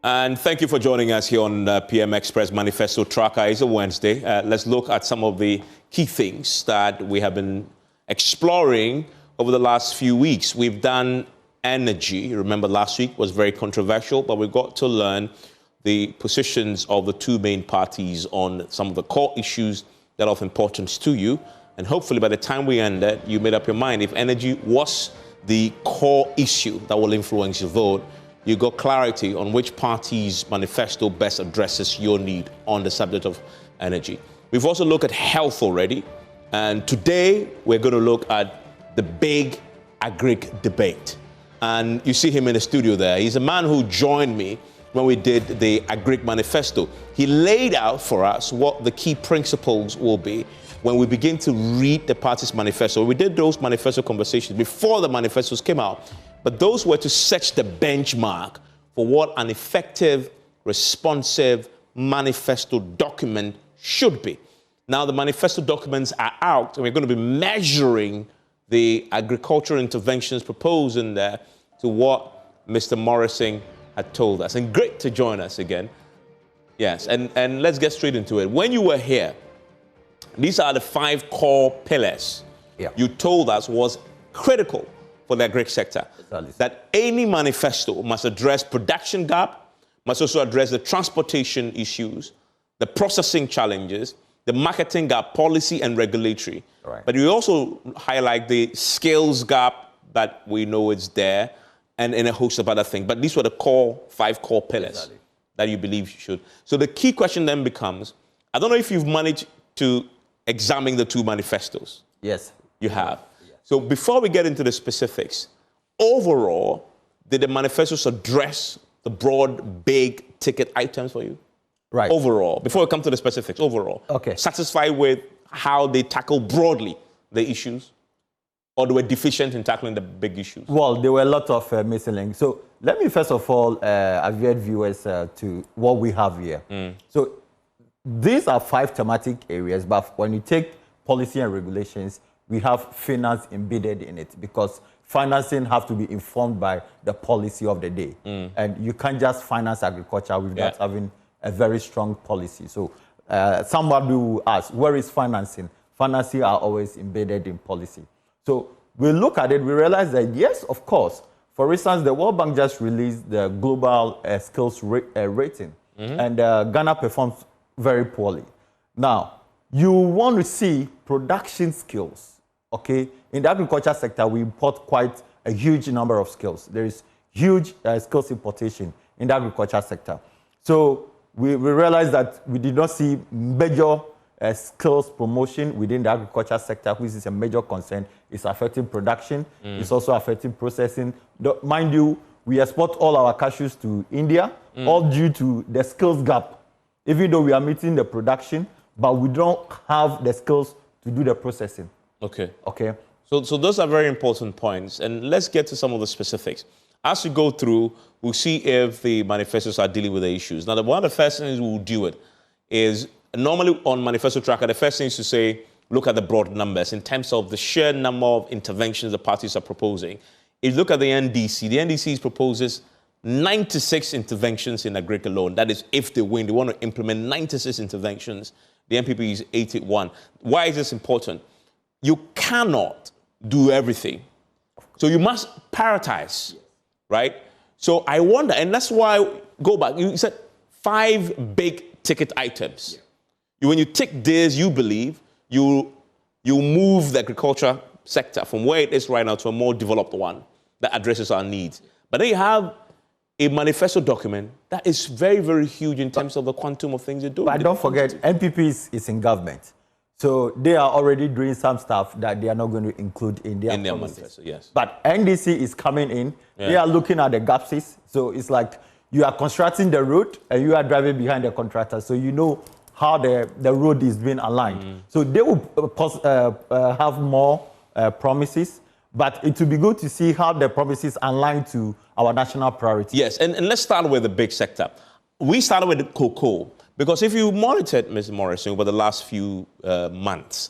And thank you for joining us here on PM Express Manifesto Tracker. It's a Wednesday. Let's look at some of the key things that we have been exploring over the last few weeks. We've done energy. Remember, last week was very controversial, but we got to learn the positions of the two main parties on some of the core issues that are of importance to you. And hopefully by the time we end it, you made up your mind. If energy was the core issue that will influence your vote, you got clarity on which party's manifesto best addresses your need on the subject of energy. We've also looked at health already. And today we're going to look at the big agric debate. And you see him in the studio there. He's a man who joined me when we did the agric manifesto. He laid out for us what the key principles will be when we begin to read the party's manifesto. We did those manifesto conversations before the manifestos came out, but those were to set the benchmark for what an effective, responsive manifesto document should be. Now the manifesto documents are out, and we're going to be measuring the agricultural interventions proposed in there to what Mr. Morrison had told us. And great to join us again. Yes, and let's get straight into it. When you were here, these are the 5 core pillars you told us was critical for the agric sector. That any manifesto must address production gap, must also address the transportation issues, the processing challenges, the marketing gap, policy and regulatory. Right. But you also highlight the skills gap that we know is there, and a host of other things. But these were the 5 core pillars that you believe you should. So the key question then becomes, I don't know if you've managed to examine the 2 manifestos. Yes. You have. Yes. So before we get into the specifics, overall, did the manifestos address the broad, big ticket items for you? Right. Overall, before we come to the specifics, overall. Okay. Satisfied with how they tackle broadly the issues? Or they were deficient in tackling the big issues? Well, there were a lot of missing links. So let me first of all avert viewers to what we have here. So these are 5 thematic areas, but when you take policy and regulations, we have finance embedded in it because financing have to be informed by the policy of the day. And you can't just finance agriculture without having a very strong policy. So somebody will ask, where is financing? Financing are always embedded in policy. So we look at it, we realize that yes, of course. For instance, the World Bank just released the global skills rating, and Ghana performs very poorly. Now, you want to see production skills, okay? In the agriculture sector, we import quite a huge number of skills. There is huge skills importation in the agriculture sector. So we realized that we did not see major skills promotion within the agriculture sector, which is a major concern. It's affecting production. It's also affecting processing. Mind you, we export all our cashews to India, all due to the skills gap. Even though we are meeting the production, but we don't have the skills to do the processing. Okay. So those are very important points. And let's get to some of the specifics. As we go through, we'll see if the manifestos are dealing with the issues. Now, one of the first things we'll do it is, normally on Manifesto Tracker, the first thing is to say, look at the broad numbers in terms of the sheer number of interventions the parties are proposing. If you look at the NDC proposes 96 interventions in agric alone. That is, if they win, they want to implement 96 interventions. The NPP is 81. Why is this important? You cannot do everything. So you must prioritize, right? So I wonder, and that's why, go back, you said 5 big ticket items. When you take this, you believe you move the agriculture sector from where it is right now to a more developed one that addresses our needs. But then you have a manifesto document that is very, very huge in terms of the quantum of things they do. But don't forget, NPP is in government. So they are already doing some stuff that they are not going to include in their manifesto, yes. But NDC is coming in. They are looking at the gaps. So it's like you are constructing the road and you are driving behind the contractor. So you know how the road is being aligned. So they will have more promises. But it will be good to see how the promises align to our national priorities. Yes, and let's start with the big sector. We started with cocoa, because if you monitored, Mr. Morrison, over the last few months,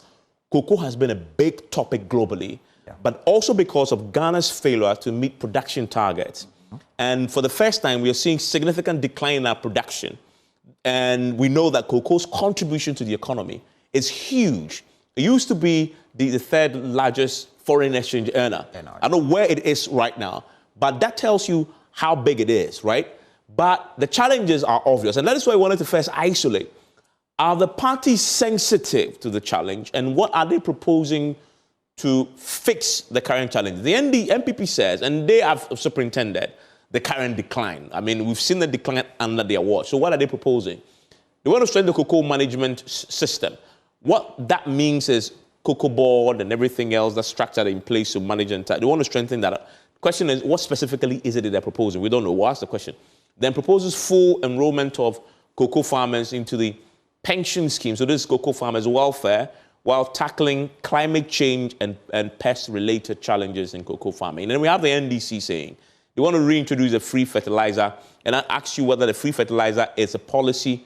cocoa has been a big topic globally, but also because of Ghana's failure to meet production targets. And for the first time, we are seeing significant decline in our production. And we know that cocoa's contribution to the economy is huge. It used to be the third largest foreign exchange earner. I don't know where it is right now, but that tells you how big it is, right? But the challenges are obvious. And that is why I wanted to first isolate. Are the parties sensitive to the challenge, and what are they proposing to fix the current challenge? The NPP says, and they have superintended the current decline. I mean, we've seen the decline under their watch. So what are they proposing? They want to strengthen the cocoa management system. What that means is cocoa board and everything else that's structured in place to manage and they want to strengthen that. The question is, what specifically is it that they're proposing? We don't know. We'll ask the question. Then proposes full enrollment of cocoa farmers into the pension scheme. So this is cocoa farmers' welfare, while tackling climate change and pest-related challenges in cocoa farming. And then we have the NDC saying they want to reintroduce a free fertilizer. And I ask you whether the free fertilizer is a policy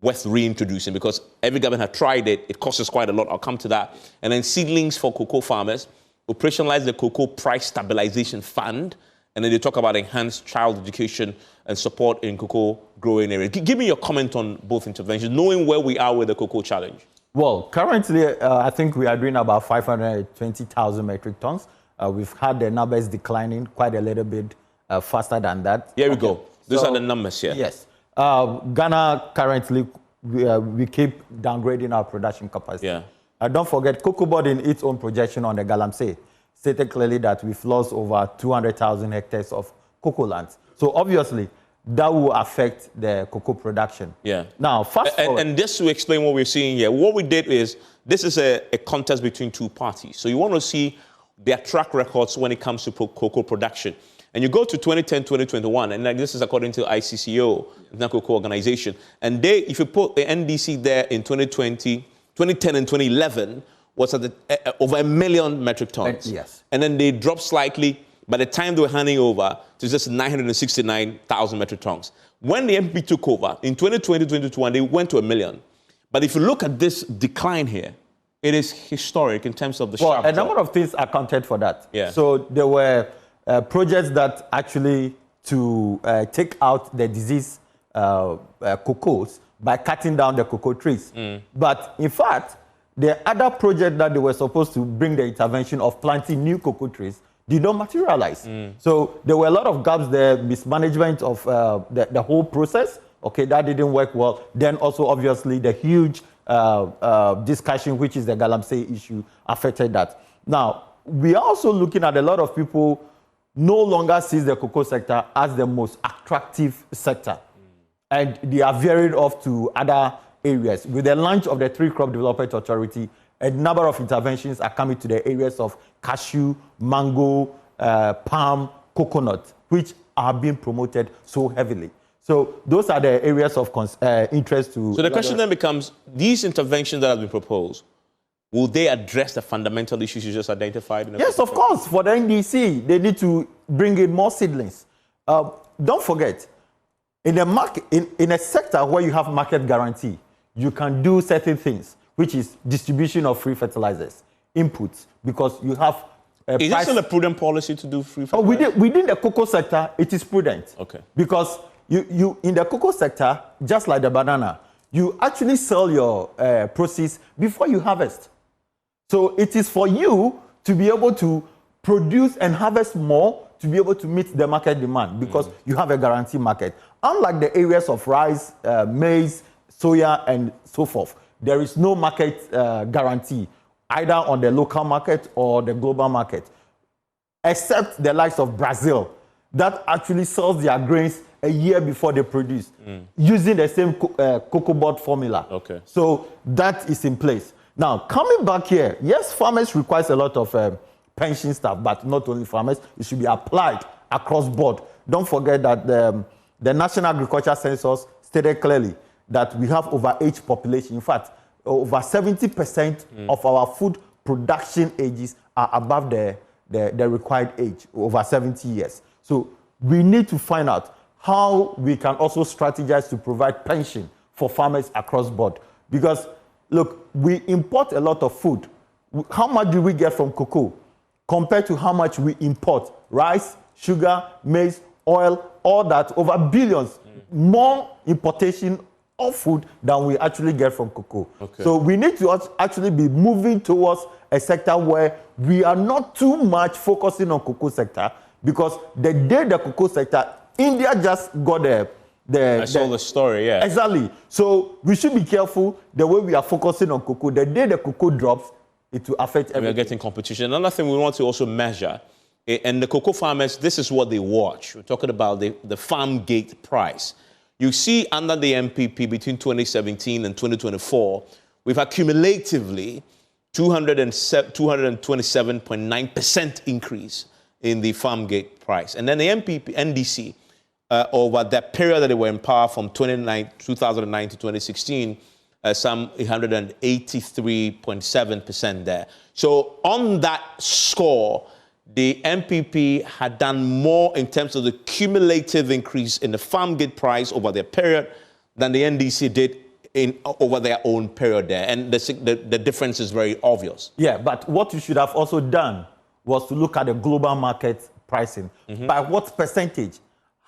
worth reintroducing, because every government has tried it. It costs us quite a lot. I'll come to that. And then seedlings for cocoa farmers, operationalize the cocoa price stabilization fund. And then they talk about enhanced child education and support in cocoa growing areas. Give me your comment on both interventions, knowing where we are with the cocoa challenge. Well, currently, I think we are doing about 520,000 metric tons. We've had the numbers declining quite a little bit faster than that. Here we go. Those are the numbers here. Yes. Ghana currently, we keep downgrading our production capacity. Yeah. Don't forget, Cocoa Board in its own projection on the Galamsey stated clearly that we've lost over 200,000 hectares of cocoa land. So obviously, that will affect the cocoa production. Yeah. Now, fast forward. And just to explain what we're seeing here, what we did is, this is a contest between two parties. So you want to see their track records when it comes to cocoa production. And you go to 2010, 2021, and like this is according to ICCO, the Cocoa Organization. And they, if you put the NDC there in 2020, 2010 and 2011, was at over 1 million metric tons. Yes. And then they dropped slightly. By the time they were handing over, to just 969,000 metric tons. When the MP took over, in 2020, 2021, they went to 1 million. But if you look at this decline here, it is historic in terms of the sharp drop. A number of things accounted for that. Yeah. So there were projects that actually to take out the disease cocoas by cutting down the cocoa trees. But in fact, the other project that they were supposed to bring the intervention of planting new cocoa trees did not materialize. So there were a lot of gaps there, mismanagement of the whole process. Okay, that didn't work well. Then also, obviously, the huge discussion, which is the Galamsey issue, affected that. Now, we are also looking at a lot of people no longer sees the cocoa sector as the most attractive sector. And they are veering off to other areas. With the launch of the Three Crop Development Authority, a number of interventions are coming to the areas of cashew, mango, palm, coconut, which are being promoted so heavily. So those are the areas of interest to... So the question then becomes, these interventions that have been proposed, will they address the fundamental issues you just identified? Yes, of course. For the NDC, they need to bring in more seedlings. Don't forget, in a sector where you have market guarantee, you can do certain things, which is distribution of free fertilizers, inputs, because you have Is this still a prudent policy to do free fertilizer? Within the cocoa sector, it is prudent. Okay. Because you in the cocoa sector, just like the banana, you actually sell your proceeds before you harvest. So it is for you to be able to produce and harvest more to be able to meet the market demand, because you have a guaranteed market. Unlike the areas of rice, maize, soya, and so forth, there is no market guarantee, either on the local market or the global market, except the likes of Brazil, that actually sells their grains a year before they produce, using the same cocoa board formula. Okay. So that is in place. Now, coming back here, yes, farmers requires a lot of pension stuff, but not only farmers, it should be applied across board. Don't forget that the National Agriculture Census stated clearly that we have overaged population. In fact, over 70% of our food production ages are above the required age, over 70 years. So we need to find out how we can also strategize to provide pension for farmers across board. Because, look, we import a lot of food. How much do we get from cocoa compared to how much we import? Rice, sugar, maize, oil, all that, over billions, more importation of food than we actually get from cocoa. Okay. So we need to actually be moving towards a sector where we are not too much focusing on cocoa sector, because the day the cocoa sector, India just got I saw the story, yeah. Exactly. So we should be careful the way we are focusing on cocoa. The day the cocoa drops, it will affect everything. We are getting competition. Another thing we want to also measure, and the cocoa farmers, this is what they watch. We're talking about the farm gate price. You see, under the MPP between 2017 and 2024, we've had cumulatively 227.9% increase in the farm gate price. And then the NDC, over that period that they were in power from 2009 to 2016, some 183.7% there. So on that score, the MPP had done more in terms of the cumulative increase in the farm gate price over their period than the NDC did over their own period there. And the difference is very obvious. Yeah, but what you should have also done was to look at the global market pricing. By what percentage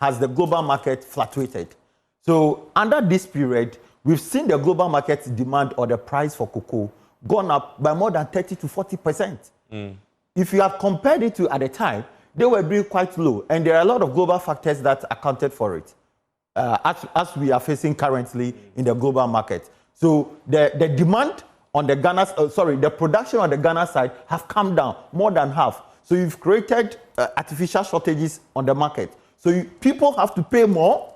has the global market fluctuated? So under this period, we've seen the global market demand or the price for cocoa gone up by more than 30 to 40%. If you have compared it to at the time, they were being quite low. And there are a lot of global factors that accounted for it, as we are facing currently in the global market. So the demand on the the production on the Ghana side have come down more than half. So you've created artificial shortages on the market. So people have to pay more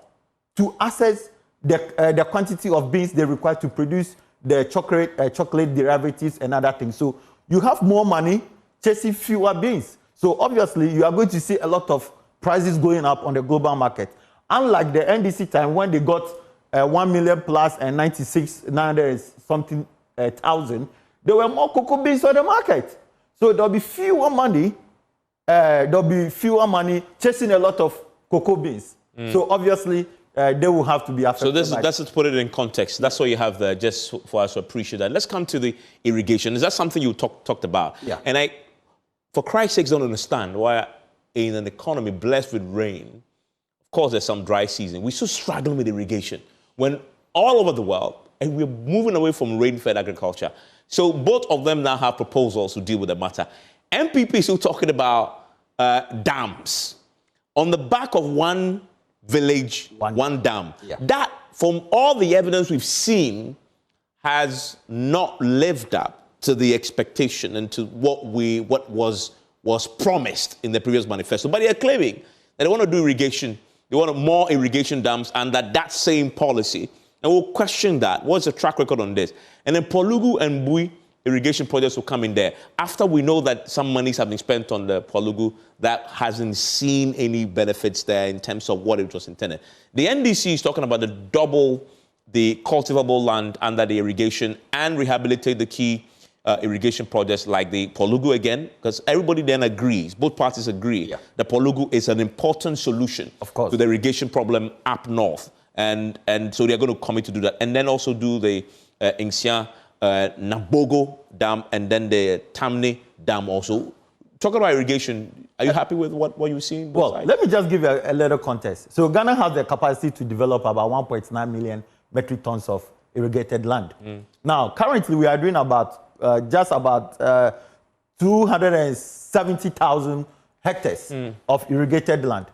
to access the quantity of beans they require to produce the chocolate derivatives and other things. So you have more money chasing fewer beans. So obviously you are going to see a lot of prices going up on the global market. Unlike the NDC time when they got 1 million plus and 900 something thousand, there were more cocoa beans on the market. So there'll be fewer money. There'll be fewer money chasing a lot of cocoa beans. So obviously they will have to be affected. So that's to put it in context. That's what you have there, just for us to appreciate that. Let's come to the irrigation. Is that something you talked about? Yeah. And I, for Christ's sake, don't understand why in an economy blessed with rain, of course there's some dry season, we're still struggling with irrigation when all over the world, and we're moving away from rain-fed agriculture. So both of them now have proposals to deal with the matter. MPP is still talking about dams. On the back of one village, one dam. Yeah. That, from all the evidence we've seen, has not lived up to the expectation and to what was promised in the previous manifesto. But they are claiming that they want to do irrigation. They want more irrigation dams, and that same policy. And we'll question that. What's the track record on this? And then Polugu and Bui irrigation projects will come in there. After we know that some monies have been spent on the Polugu, that hasn't seen any benefits there in terms of what it was intended. The NDC is talking about the double the cultivable land under the irrigation and rehabilitate the key irrigation projects like the Polugu again, because everybody then agrees, both parties agree, the Polugu is an important solution to the irrigation problem up north. And so they're going to commit to do that. And then also do the Insia Nabogo Dam and then the Tamne Dam also. Talking about irrigation, are you happy with what you've seen? Well, let me just give you a little context. So Ghana has the capacity to develop about 1.9 million metric tons of irrigated land. Now, currently we are doing about just about 270,000 hectares of irrigated land,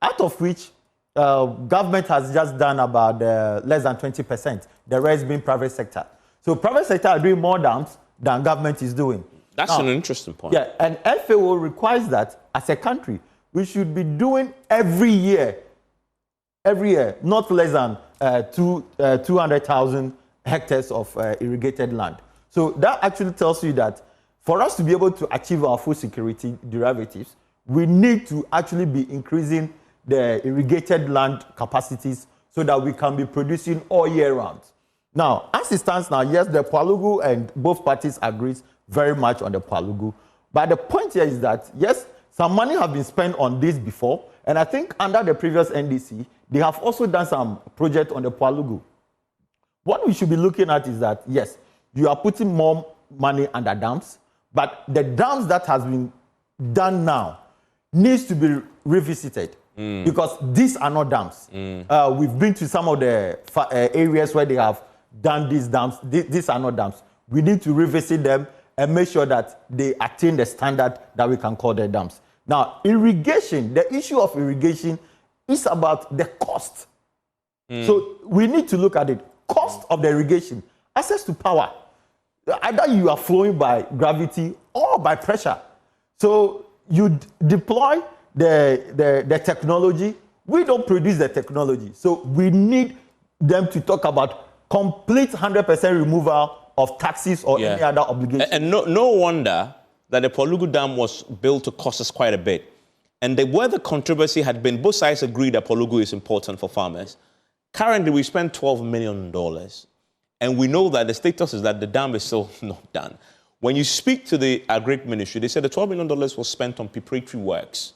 out of which government has just done about less than 20%, the rest being private sector. So private sector are doing more dams than government is doing. That's an interesting point. Yeah, and FAO requires that as a country, we should be doing every year, not less than 200,000 hectares of irrigated land. So that actually tells you that for us to be able to achieve our food security derivatives, we need to actually be increasing the irrigated land capacities so that we can be producing all year round. Now, as it stands now, yes, the Polugu and both parties agree very much on the Polugu. But the point here is that, yes, some money have been spent on this before, and I think under the previous NDC, they have also done some project on the Polugu. What we should be looking at is that, yes, you are putting more money under dams, but the dams that has been done now needs to be revisited. because these are not dams. We've been to some of the areas where they have done these dams. These are not dams. We need to revisit them and make sure that they attain the standard that we can call their dams. Now, irrigation, the issue of irrigation is about the cost. So we need to look at it. Cost of the irrigation, access to power. Either you are flowing by gravity or by pressure. So you deploy the technology. We don't produce the technology. So we need them to talk about complete 100% removal of taxes or any other obligation. And no wonder that the Polugu Dam was built to cost us quite a bit. And where the controversy had been, both sides agreed that Polugu is important for farmers. Currently, we spent $12 million. And we know that the status is that the dam is still not done. When you speak to the agric ministry, they said the $12 million was spent on preparatory works,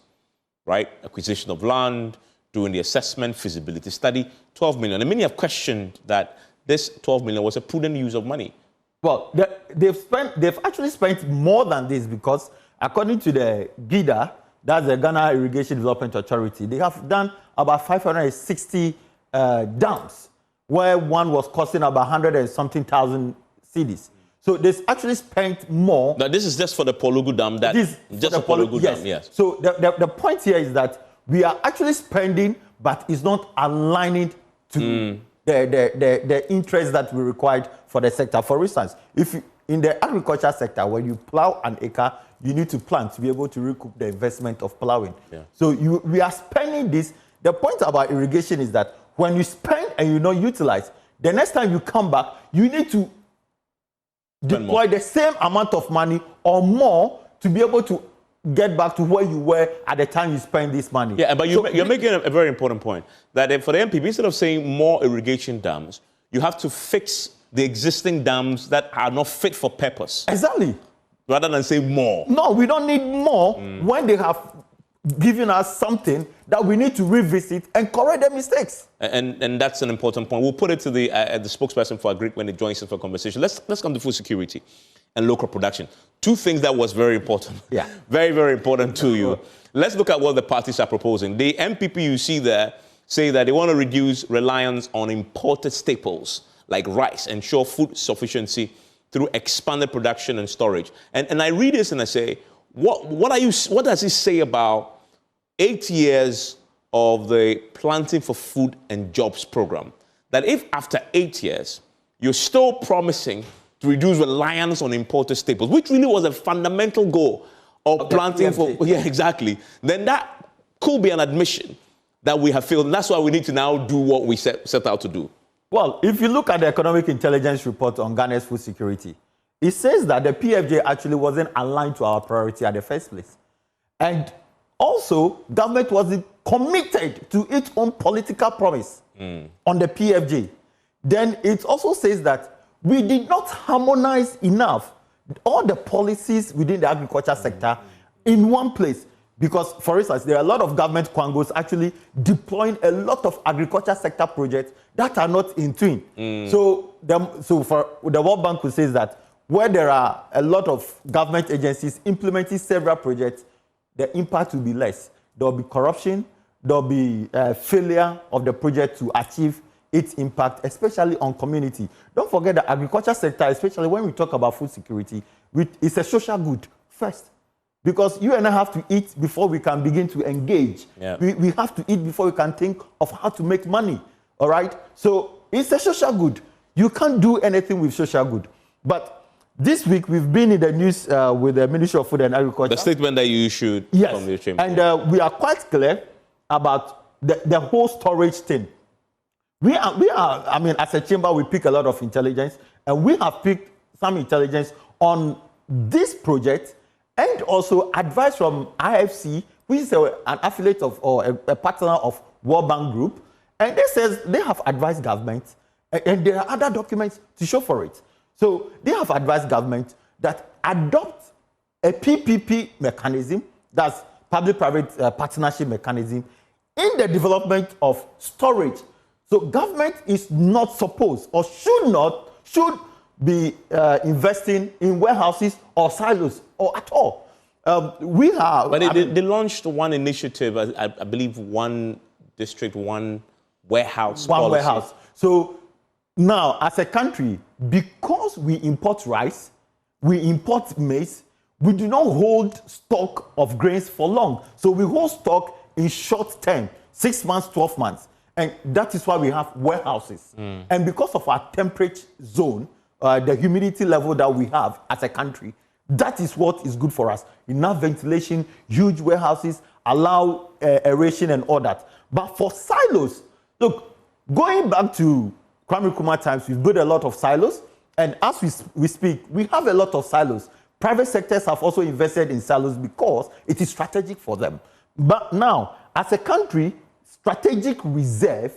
right? Acquisition of land, doing the assessment, feasibility study, $12 million. And many have questioned that this $12 million was a prudent use of money. Well, they've actually spent more than this because according to the GIDA, that's the Ghana Irrigation Development Authority, they have done about 560 dams, where one was costing about 100 and something thousand cedis. So they actually spent more. Now, this is just for the Polugu Dam. Just the Polugu Dam, yes. So the point here is that we are actually spending, but it's not aligning to the interest that we required for the sector. For instance, in the agriculture sector, when you plow an acre, you need to plant to be able to recoup the investment of plowing. Yeah. So we are spending this. The point about irrigation is that when you spend and you don't utilize, the next time you come back, you need to deploy the same amount of money or more to be able to get back to where you were at the time you spend this money. Yeah, but you're making a very important point, that for the MPP, instead of saying more irrigation dams, you have to fix the existing dams that are not fit for purpose. Exactly. Rather than say more. No, we don't need more when they have given us something that we need to revisit and correct the mistakes. And that's an important point. We'll put it to the spokesperson for agric when it joins us for conversation. Let's come to food security and local production. Two things that was very important. Yeah. Very, very important to you. Let's look at what the parties are proposing. The MPP you see there say that they want to reduce reliance on imported staples like rice, ensure food sufficiency through expanded production and storage. And I read this and I say, what does it say about 8 years of the Planting for Food and Jobs program? That if after 8 years, you're still promising to reduce reliance on imported staples, which really was a fundamental goal of planting for, exactly, then that could be an admission that we have failed. And that's why we need to now do what we set out to do. Well, if you look at the Economic Intelligence Report on Ghana's food security, it says that the PFJ actually wasn't aligned to our priority at the first place. And also, government wasn't committed to its own political promise on the PFJ. Then it also says that we did not harmonize enough all the policies within the agriculture sector in one place. Because, for instance, there are a lot of government quangos actually deploying a lot of agriculture sector projects that are not in tune. So for the World Bank who says that where there are a lot of government agencies implementing several projects, the impact will be less. There will be corruption, there will be failure of the project to achieve its impact, especially on community. Don't forget the agriculture sector, especially when we talk about food security, it's a social good first. Because you and I have to eat before we can begin to engage. Yeah. We have to eat before we can think of how to make money. All right? So it's a social good. You can't do anything with social good. But this week we've been in the news with the Ministry of Food and Agriculture. The statement that you issued from the chamber. And we are quite clear about the whole storage thing. We are, I mean, as a chamber, we pick a lot of intelligence, and we have picked some intelligence on this project and also advice from IFC, which is an affiliate of or a partner of World Bank Group. And they says they have advised government, and there are other documents to show for it. So they have advised government that adopt a PPP mechanism, that's public-private partnership mechanism, in the development of storage. So government is not supposed or should be investing in warehouses or silos or at all. We have... But they launched one initiative, I believe one district, one warehouse One policy. warehouse. So now, as a country, because we import rice, we import maize, we do not hold stock of grains for long. So we hold stock in short term, 6 months, 12 months. And that is why we have warehouses. And because of our temperature zone, the humidity level that we have as a country, that is what is good for us. Enough ventilation, huge warehouses, allow aeration and all that. But for silos, look, going back to Kwame Nkrumah times, we've built a lot of silos. And as we speak, we have a lot of silos. Private sectors have also invested in silos because it is strategic for them. But now, as a country, strategic reserve,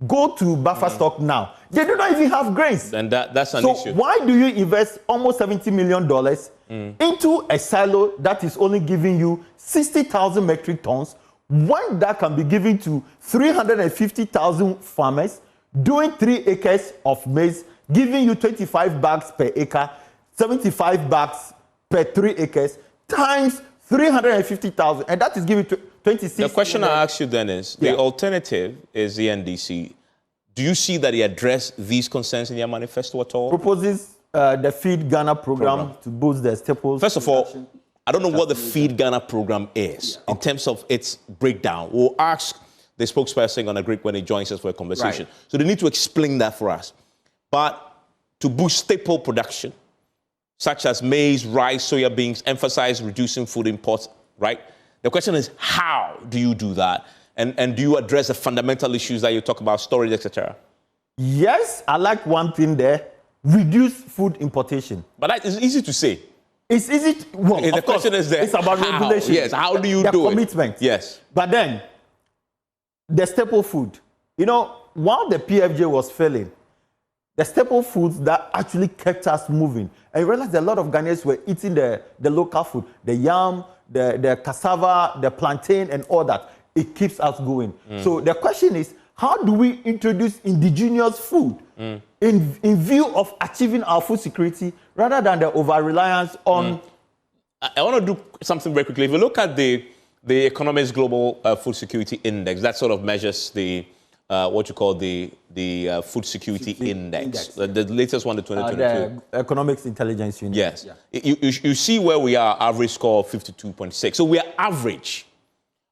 go to buffer stock now. They do not even have grains. And that's an issue. So why do you invest almost $70 million into a silo that is only giving you 60,000 metric tons when that can be given to 350,000 farmers doing 3 acres of maize, giving you 25 bags per acre, 75 bags per 3 acres, times 350,000, and that is giving 26. The question I ask you then is, the alternative is the NDC. Do you see that they address these concerns in their manifesto at all? Proposes the Feed Ghana program to boost the staples. First of all, I don't know what the Feed Ghana program is in terms of its breakdown. We'll ask the spokesperson on agric when he joins us for a conversation. Right. So they need to explain that for us. But to boost staple production, such as maize, rice, soya beans, emphasize reducing food imports, right? The question is, how do you do that? And do you address the fundamental issues that you talk about, storage, etc.? Yes, I like one thing there, reduce food importation. But that is easy to say. It's easy to, well, the question is there, it's about how? regulation. Yes, how do you do commitment. It? Yes. But then, the staple food, you know, while the PFJ was failing, the staple foods that actually kept us moving. And you realize a lot of Ghanaians were eating the local food, the yam, the cassava, the plantain, and all that. It keeps us going. So the question is, how do we introduce indigenous food in view of achieving our food security rather than the over-reliance on... I want to do something very quickly. If you look at the Economist Global Food Security Index, that sort of measures the what you call the Food Security Index. The latest one, the 2022. The Economics Intelligence Unit. Yes. Yeah. You see where we are, average score of 52.6. So we are average.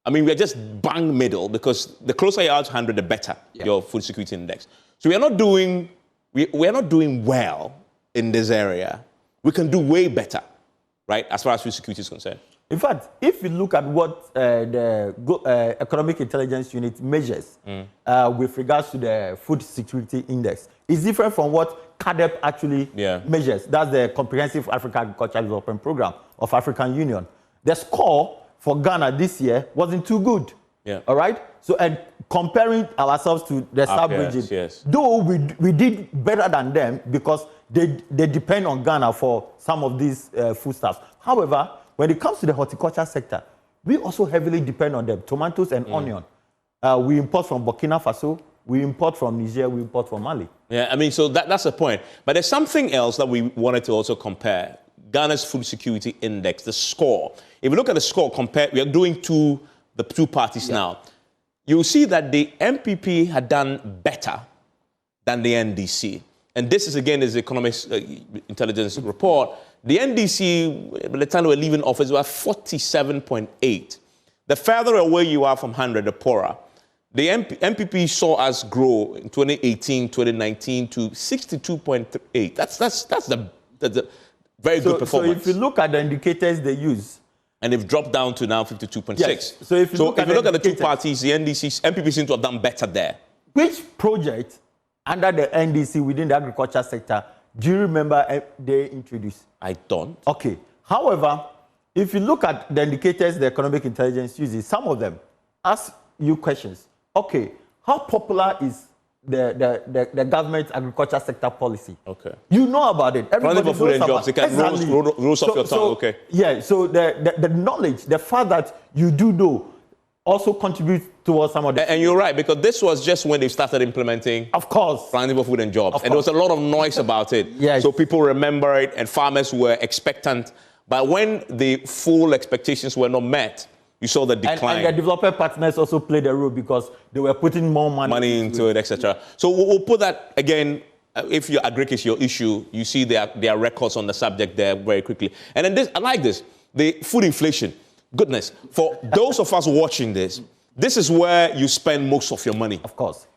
I mean, we are just bang middle because the closer you are to 100, the better your Food Security Index. So we are not doing well in this area. We can do way better, right, as far as food security is concerned. In fact, if you look at what the Economic Intelligence Unit measures with regards to the Food Security Index, it's different from what CADEP actually measures. That's the Comprehensive African Agricultural Development Program of African Union. The score for Ghana this year wasn't too good. Yeah. All right? So, and comparing ourselves to the sub-region, though we did better than them because they depend on Ghana for some of these foodstuffs. However, when it comes to the horticulture sector, we also heavily depend on them, tomatoes and onion. We import from Burkina Faso, we import from Niger, we import from Mali. Yeah, I mean, so that's the point. But there's something else that we wanted to also compare. Ghana's Food Security Index, the score. If you look at the score, we are doing the two parties now. You'll see that the MPP had done better than the NDC. And this is, again, is the Economic Intelligence report. The NDC, by the time they were leaving office, were 47.8. The further away you are from 100, the poorer. The MPP saw us grow in 2018, 2019 to 62.8. That's the very good performance. So if you look at the indicators they use, and they've dropped down to now 52.6. Yes. So if you look at the two parties, the MPP seems to have done better there. Which project under the NDC within the agriculture sector do you remember they introduced? I don't. Okay. However, if you look at the indicators the Economic Intelligence uses, some of them ask you questions. Okay, how popular is the government agriculture sector policy? Okay. You know about it. Everybody knows food and jobs. It can rolls off your tongue. Okay. Yeah, so the knowledge, the fact that you do know also contributes towards some of the... And you're right, because this was just when they started implementing... Of course. Planning for food and jobs. And there was a lot of noise about it. Yes. So people remember it, and farmers were expectant. But when the full expectations were not met, you saw the decline. And the developer partners also played a role because they were putting more money into it, etc. So we'll put that again. If your agric is your issue, you see their records on the subject there very quickly. And then this, I like this, the food inflation. Goodness, for those of us watching this, this is where you spend most of your money. Of course.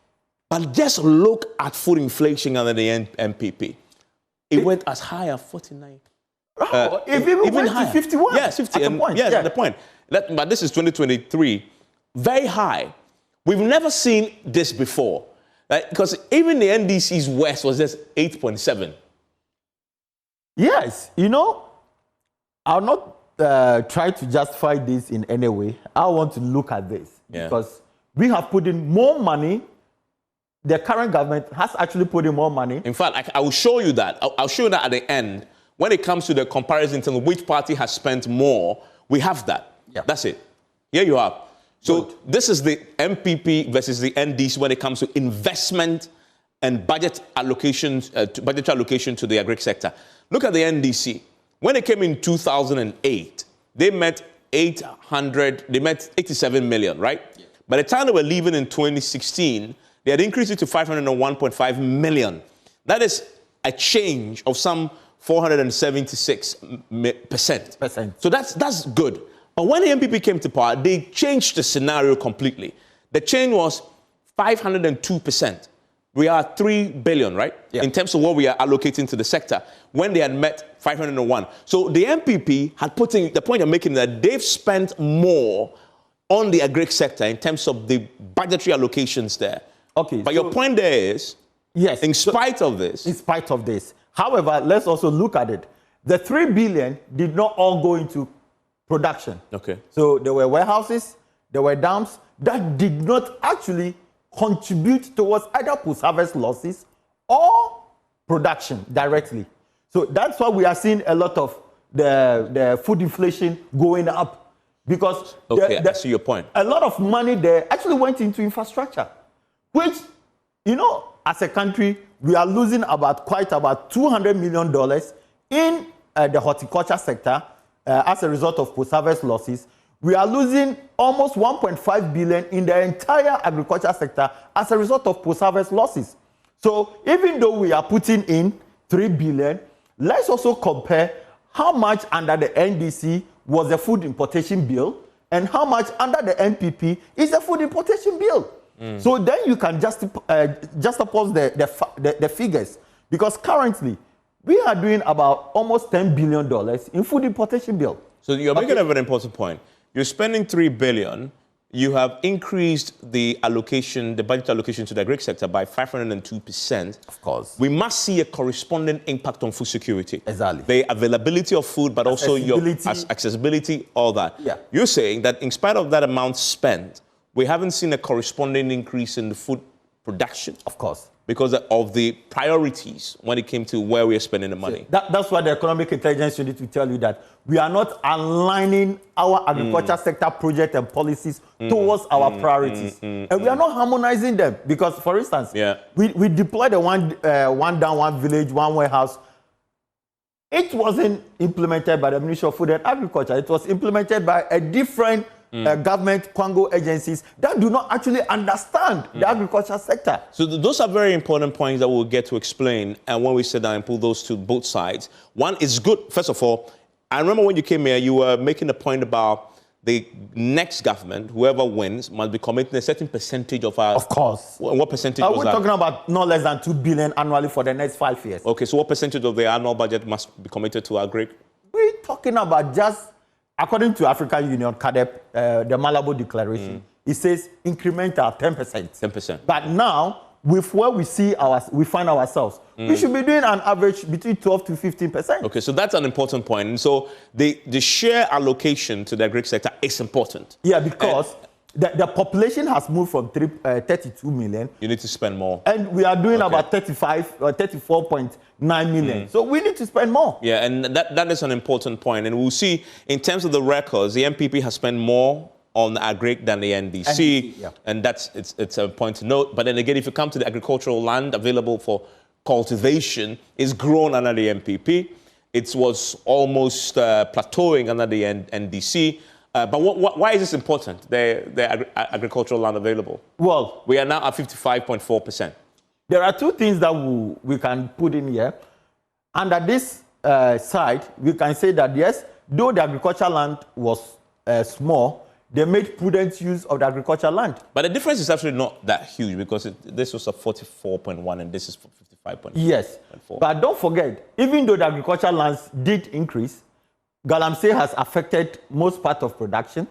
But just look at food inflation under the MPP. It went as high as 49. Even went higher. to 51. Yeah, 50. At the point. Yes, at the point. But this is 2023. Very high. We've never seen this before. Because even the NDC's West was just 8.7. Yes. You know, I'll not try to justify this in any way. I want to look at this because we have put in more money. The current government has actually put in more money. In fact, I will show you that. I'll show you that at the end. When it comes to the comparison to which party has spent more, we have that. Yep. That's it. Here you are. So Good. this is the MPP versus the NDC when it comes to investment and budget allocations, budgetary allocation to the agric sector. Look at the NDC. When it came in 2008, they met 87 million, right? Yeah. By the time they were leaving in 2016, they had increased it to 501.5 million. That is a change of some 476%. So that's good. But when the MPP came to power, they changed the scenario completely. The change was 502%. We are 3 billion, right? Yeah. In terms of what we are allocating to the sector, when they had met 501. So the MPP had put in, the point you're making that they've spent more on the agric sector in terms of the budgetary allocations there. Okay. But your point there is, yes, in spite of this. In spite of this. However, let's also look at it. The 3 billion did not all go into production. Okay. So there were warehouses, there were dams that did not actually contribute towards either post-harvest losses or production directly. So that's why we are seeing a lot of the food inflation going up. Because I see your point. A lot of money there actually went into infrastructure, which, you know, as a country, we are losing about $200 million in the horticulture sector as a result of post-harvest losses. We are losing almost 1.5 billion in the entire agriculture sector as a result of post-harvest losses. So even though we are putting in 3 billion, let's also compare how much under the NDC was the food importation bill and how much under the MPP is the food importation bill. So then you can juxtapose the figures, because currently we are doing about almost $10 billion in food importation bill. So you're making a very important point. You're spending $3 billion. You have increased the allocation, the budget allocation to the agric sector by 502%. Of course. We must see a corresponding impact on food security. Exactly. The availability of food, but also your accessibility, all that. Yeah. You're saying that in spite of that amount spent, we haven't seen a corresponding increase in the food production. Of course. Because of the priorities when it came to where we are spending the money. That's why the economic intelligence unit will tell you that we are not aligning our agriculture sector project and policies towards our priorities. And we are not harmonizing them. Because, for instance, we deployed the one down, one village, one warehouse. It wasn't implemented by the Ministry of Food and Agriculture. It was implemented by a different government Congo agencies that do not actually understand the agriculture sector. So those are very important points that we'll get to explain. And when we sit down and pull those to both sides, one is good. First of all, I remember when you came here, you were making a point about the next government, whoever wins, must be committing a certain percentage of our... Of course. What percentage was we're that? talking about no less than 2 billion annually for the next 5 years. Okay, so what percentage of the annual budget must be committed to agric? We're talking about just, according to African Union, CADEP, the Malabo Declaration, it says incremental 10%. 10%. But now, with where we find ourselves, we should be doing an average between 12 to 15%. Okay, so that's an important point. And so the share allocation to the agric sector is important. Yeah, because the population has moved from 32 million. You need to spend more. And we are doing about 34.9 million. So we need to spend more. Yeah, and that is an important point. And we'll see, in terms of the records, the MPP has spent more on the agric than the NDC, and it's a point to note. But then again, if you come to the agricultural land available for cultivation, it's grown under the MPP. it was almost plateauing under the NDC. But why is this important, the agricultural land available? Well, we are now at 55.4%. There are two things that we can put in here. Under this side, we can say that, yes, though the agricultural land was small, they made prudent use of the agricultural land. But the difference is actually not that huge because this was a 44.1 and this is 55.4. Yes, but don't forget, even though the agricultural lands did increase, Galamsey has affected most part of production.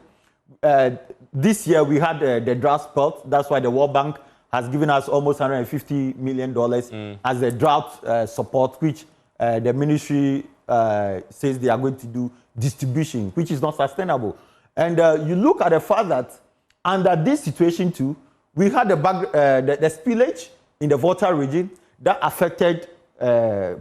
This year we had the drought spell. That's why the World Bank has given us almost $150 million as a drought support, which the ministry says they are going to do distribution, which is not sustainable. And you look at the fact that under this situation too, we had the spillage in the Volta region that affected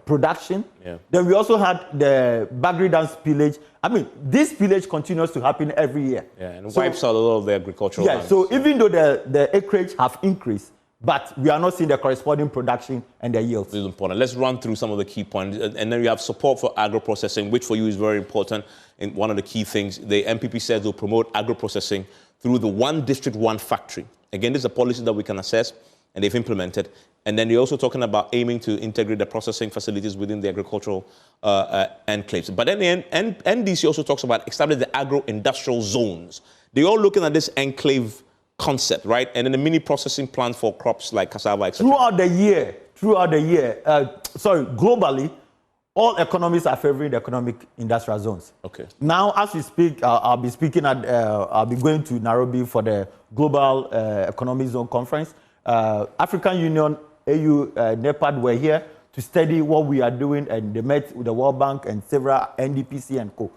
production. Yeah. Then we also had the Bagri Dam spillage. I mean, this spillage continues to happen every year. Yeah, and wipes out a lot of the agricultural lands. So even though the acreage have increased, but we are not seeing the corresponding production and the yields. This is important. Let's run through some of the key points. And then you have support for agro-processing, which for you is very important. And one of the key things, the MPP says they'll promote agro-processing through the one district, one factory. Again, this is a policy that we can assess and they've implemented. And then they're also talking about aiming to integrate the processing facilities within the agricultural enclaves. But then the NDC also talks about establishing the agro-industrial zones. They're all looking at this enclave concept, right? And then the mini processing plant for crops like cassava, etc. Throughout the year, globally, all economies are favoring the economic industrial zones. Okay. Now, as we speak, I'll be going to Nairobi for the Global Economic Zone Conference. African Union, AU, NEPAD were here to study what we are doing, and they met with the World Bank and several NDPC and co.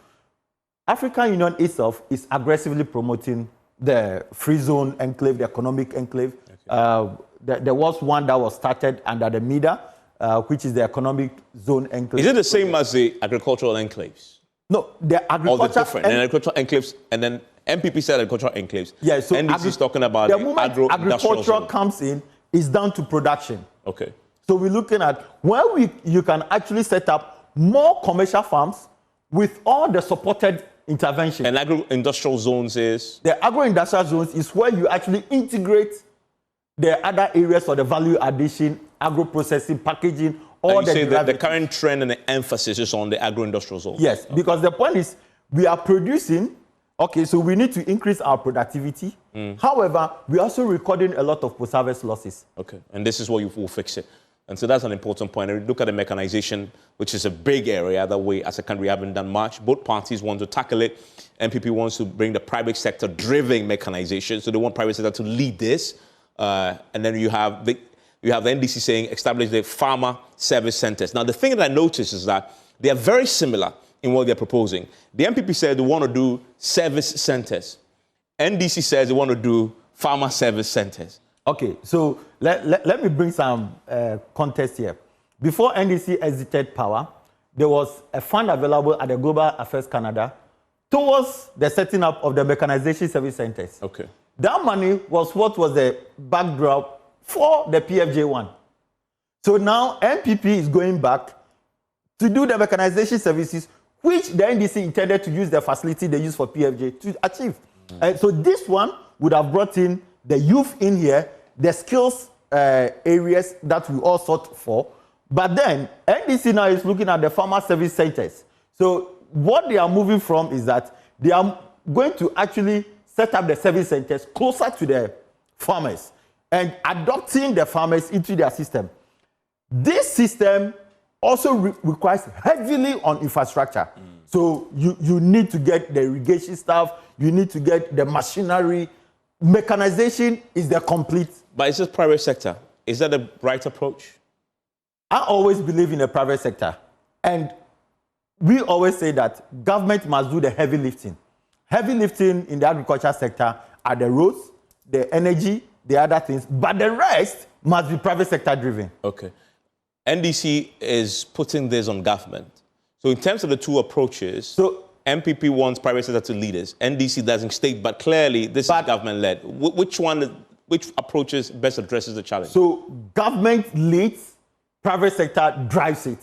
African Union itself is aggressively promoting the free zone enclave, the economic enclave. Okay. There was one that was started under the MIDA, which is the economic zone enclave. Is it the same as the agricultural enclaves? No, the agricultural... Or the different, and agricultural enclaves, and then MPP said agricultural enclaves. Yeah, so NDC is talking about the moment agriculture comes in, it's down to production. Okay. So we're looking at where you can actually set up more commercial farms with all the supported intervention. And agro-industrial zones is? The agro-industrial zones is where you actually integrate the other areas for the value addition, agro-processing, packaging, all and the you say that the current trend and the emphasis is on the agro-industrial zones? Yes, okay. Because the point is we are producing, okay, so we need to increase our productivity. However, we're also recording a lot of post-harvest losses. Okay, and this is what you will fix it. And so that's an important point. And look at the mechanization, which is a big area that we as a country haven't done much. Both parties want to tackle it. MPP wants to bring the private sector driven mechanization. So they want private sector to lead this. And then you have the NDC saying establish the farmer service centers. Now, the thing that I noticed is that they are very similar in what they're proposing. The MPP said they want to do service centers. NDC says they want to do farmer service centers. Okay, so let me bring some context here. Before NDC exited power, there was a fund available at the Global Affairs Canada towards the setting up of the mechanization service centers. Okay. That money was what was the backdrop for the PFJ1. So now MPP is going back to do the mechanization services, which the NDC intended to use the facility they use for PFJ to achieve. So this one would have brought in the youth in here, the skills areas that we all sought for. But then NDC now is looking at the farmer service centers. So what they are moving from is that they are going to actually set up the service centers closer to the farmers and adopting the farmers into their system. This system also requires heavily on infrastructure. So you need to get the irrigation stuff, you need to get the machinery. Mechanization is the complete. But it's just private sector. Is that the right approach? I always believe in the private sector. And we always say that government must do the heavy lifting. Heavy lifting in the agriculture sector are the roads, the energy, the other things. But the rest must be private sector driven. Okay. NDC is putting this on government. So in terms of the two approaches, MPP wants private sector to lead us. NDC doesn't state, but clearly this is government-led. Which approaches best addresses the challenge? So government leads, private sector drives it.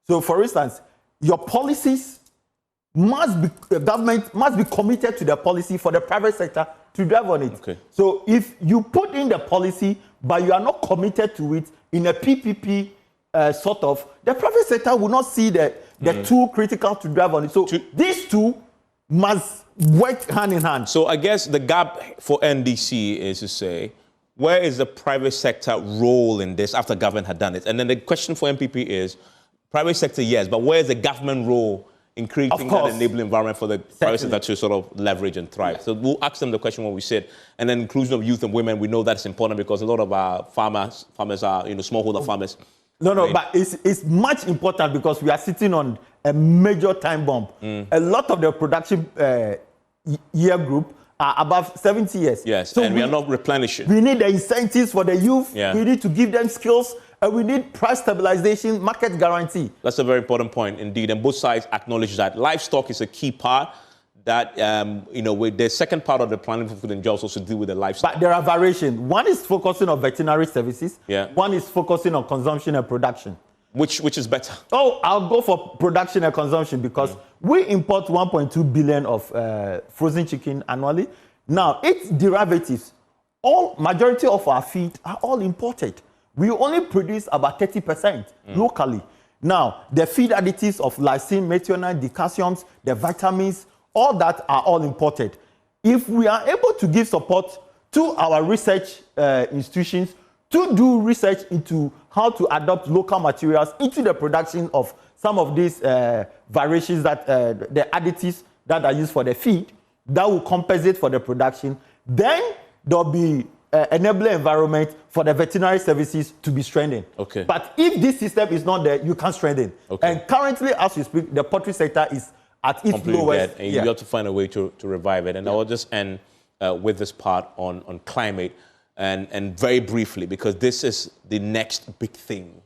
So for instance, your policies must be, the government must be committed to the policy for the private sector to drive on it. Okay. So if you put in the policy, but you are not committed to it in a PPP sort of, the private sector will not see the tool critical to drive on it. So these two must work hand in hand. So I guess the gap for NDC is to say, where is the private sector role in this after government had done it? And then the question for MPP is, private sector, yes, but where is the government role in creating that enabling environment for the private sector to sort of leverage and thrive? Yes. So we'll ask them the question when we sit. And then inclusion of youth and women, we know that's important because a lot of our farmers are, smallholder farmers. No, but it's much important because we are sitting on a major time bomb. A lot of the production year group are above 70 years. Yes, so we are not replenishing. We need the incentives for the youth. Yeah. We need to give them skills. And we need price stabilization, market guarantee. That's a very important point indeed. And both sides acknowledge that livestock is a key part. That, with the second part of the planning for food and jobs also deal with the livestock. But there are variations. One is focusing on veterinary services. Yeah. One is focusing on consumption and production. Which is better? Oh, I'll go for production and consumption because we import 1.2 billion of frozen chicken annually. Now, its derivatives, majority of our feed are all imported. We only produce about 30% locally. Now, the feed additives of lysine, methionine, decalciums, the vitamins, all that are all imported. If we are able to give support to our research institutions to do research into how to adopt local materials into the production of some of these variations that the additives that are used for the feed, that will compensate for the production, then there'll be enabling environment for the veterinary services to be strengthened. Okay. But if this system is not there, you can't strengthen. Okay. And currently, as we speak, the poultry sector is at its lowest. And you have to find a way to revive it. And I will just end with this part on climate and very briefly, because this is the next big thing.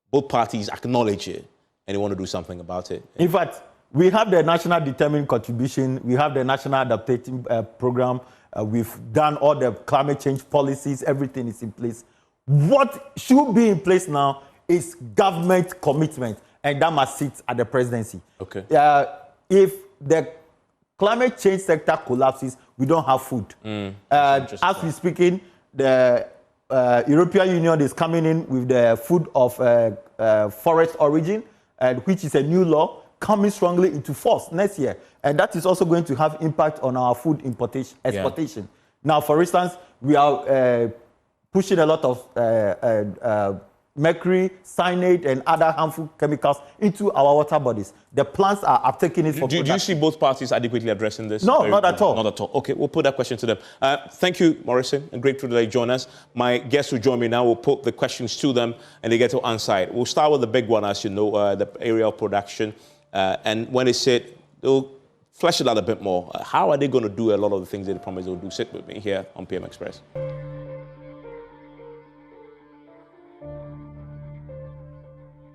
Both parties acknowledge it and they want to do something about it. In fact, we have the National Determined Contribution, we have the National Adaptation Program, we've done all the climate change policies, everything is in place. What should be in place now is government commitment, and that must sit at the presidency. Okay. If the climate change sector collapses, we don't have food. As we're speaking, the European Union is coming in with the food of forest origin, which is a new law coming strongly into force next year. And that is also going to have impact on our food exportation. Yeah. Now, for instance, we are pushing a lot of mercury, cyanide, and other harmful chemicals into our water bodies. The plants are taking it for production. Do you see both parties adequately addressing this? No, not at all. Not at all. Okay, we'll put that question to them. Thank you, Morrison. And grateful that they join us. My guests who join me now will put the questions to them and they get to answer it. We'll start with the big one, as you know, the area of production. And when they said, they'll flesh it out a bit more. How are they going to do a lot of the things they promised they'll do? Sit with me here on PM Express.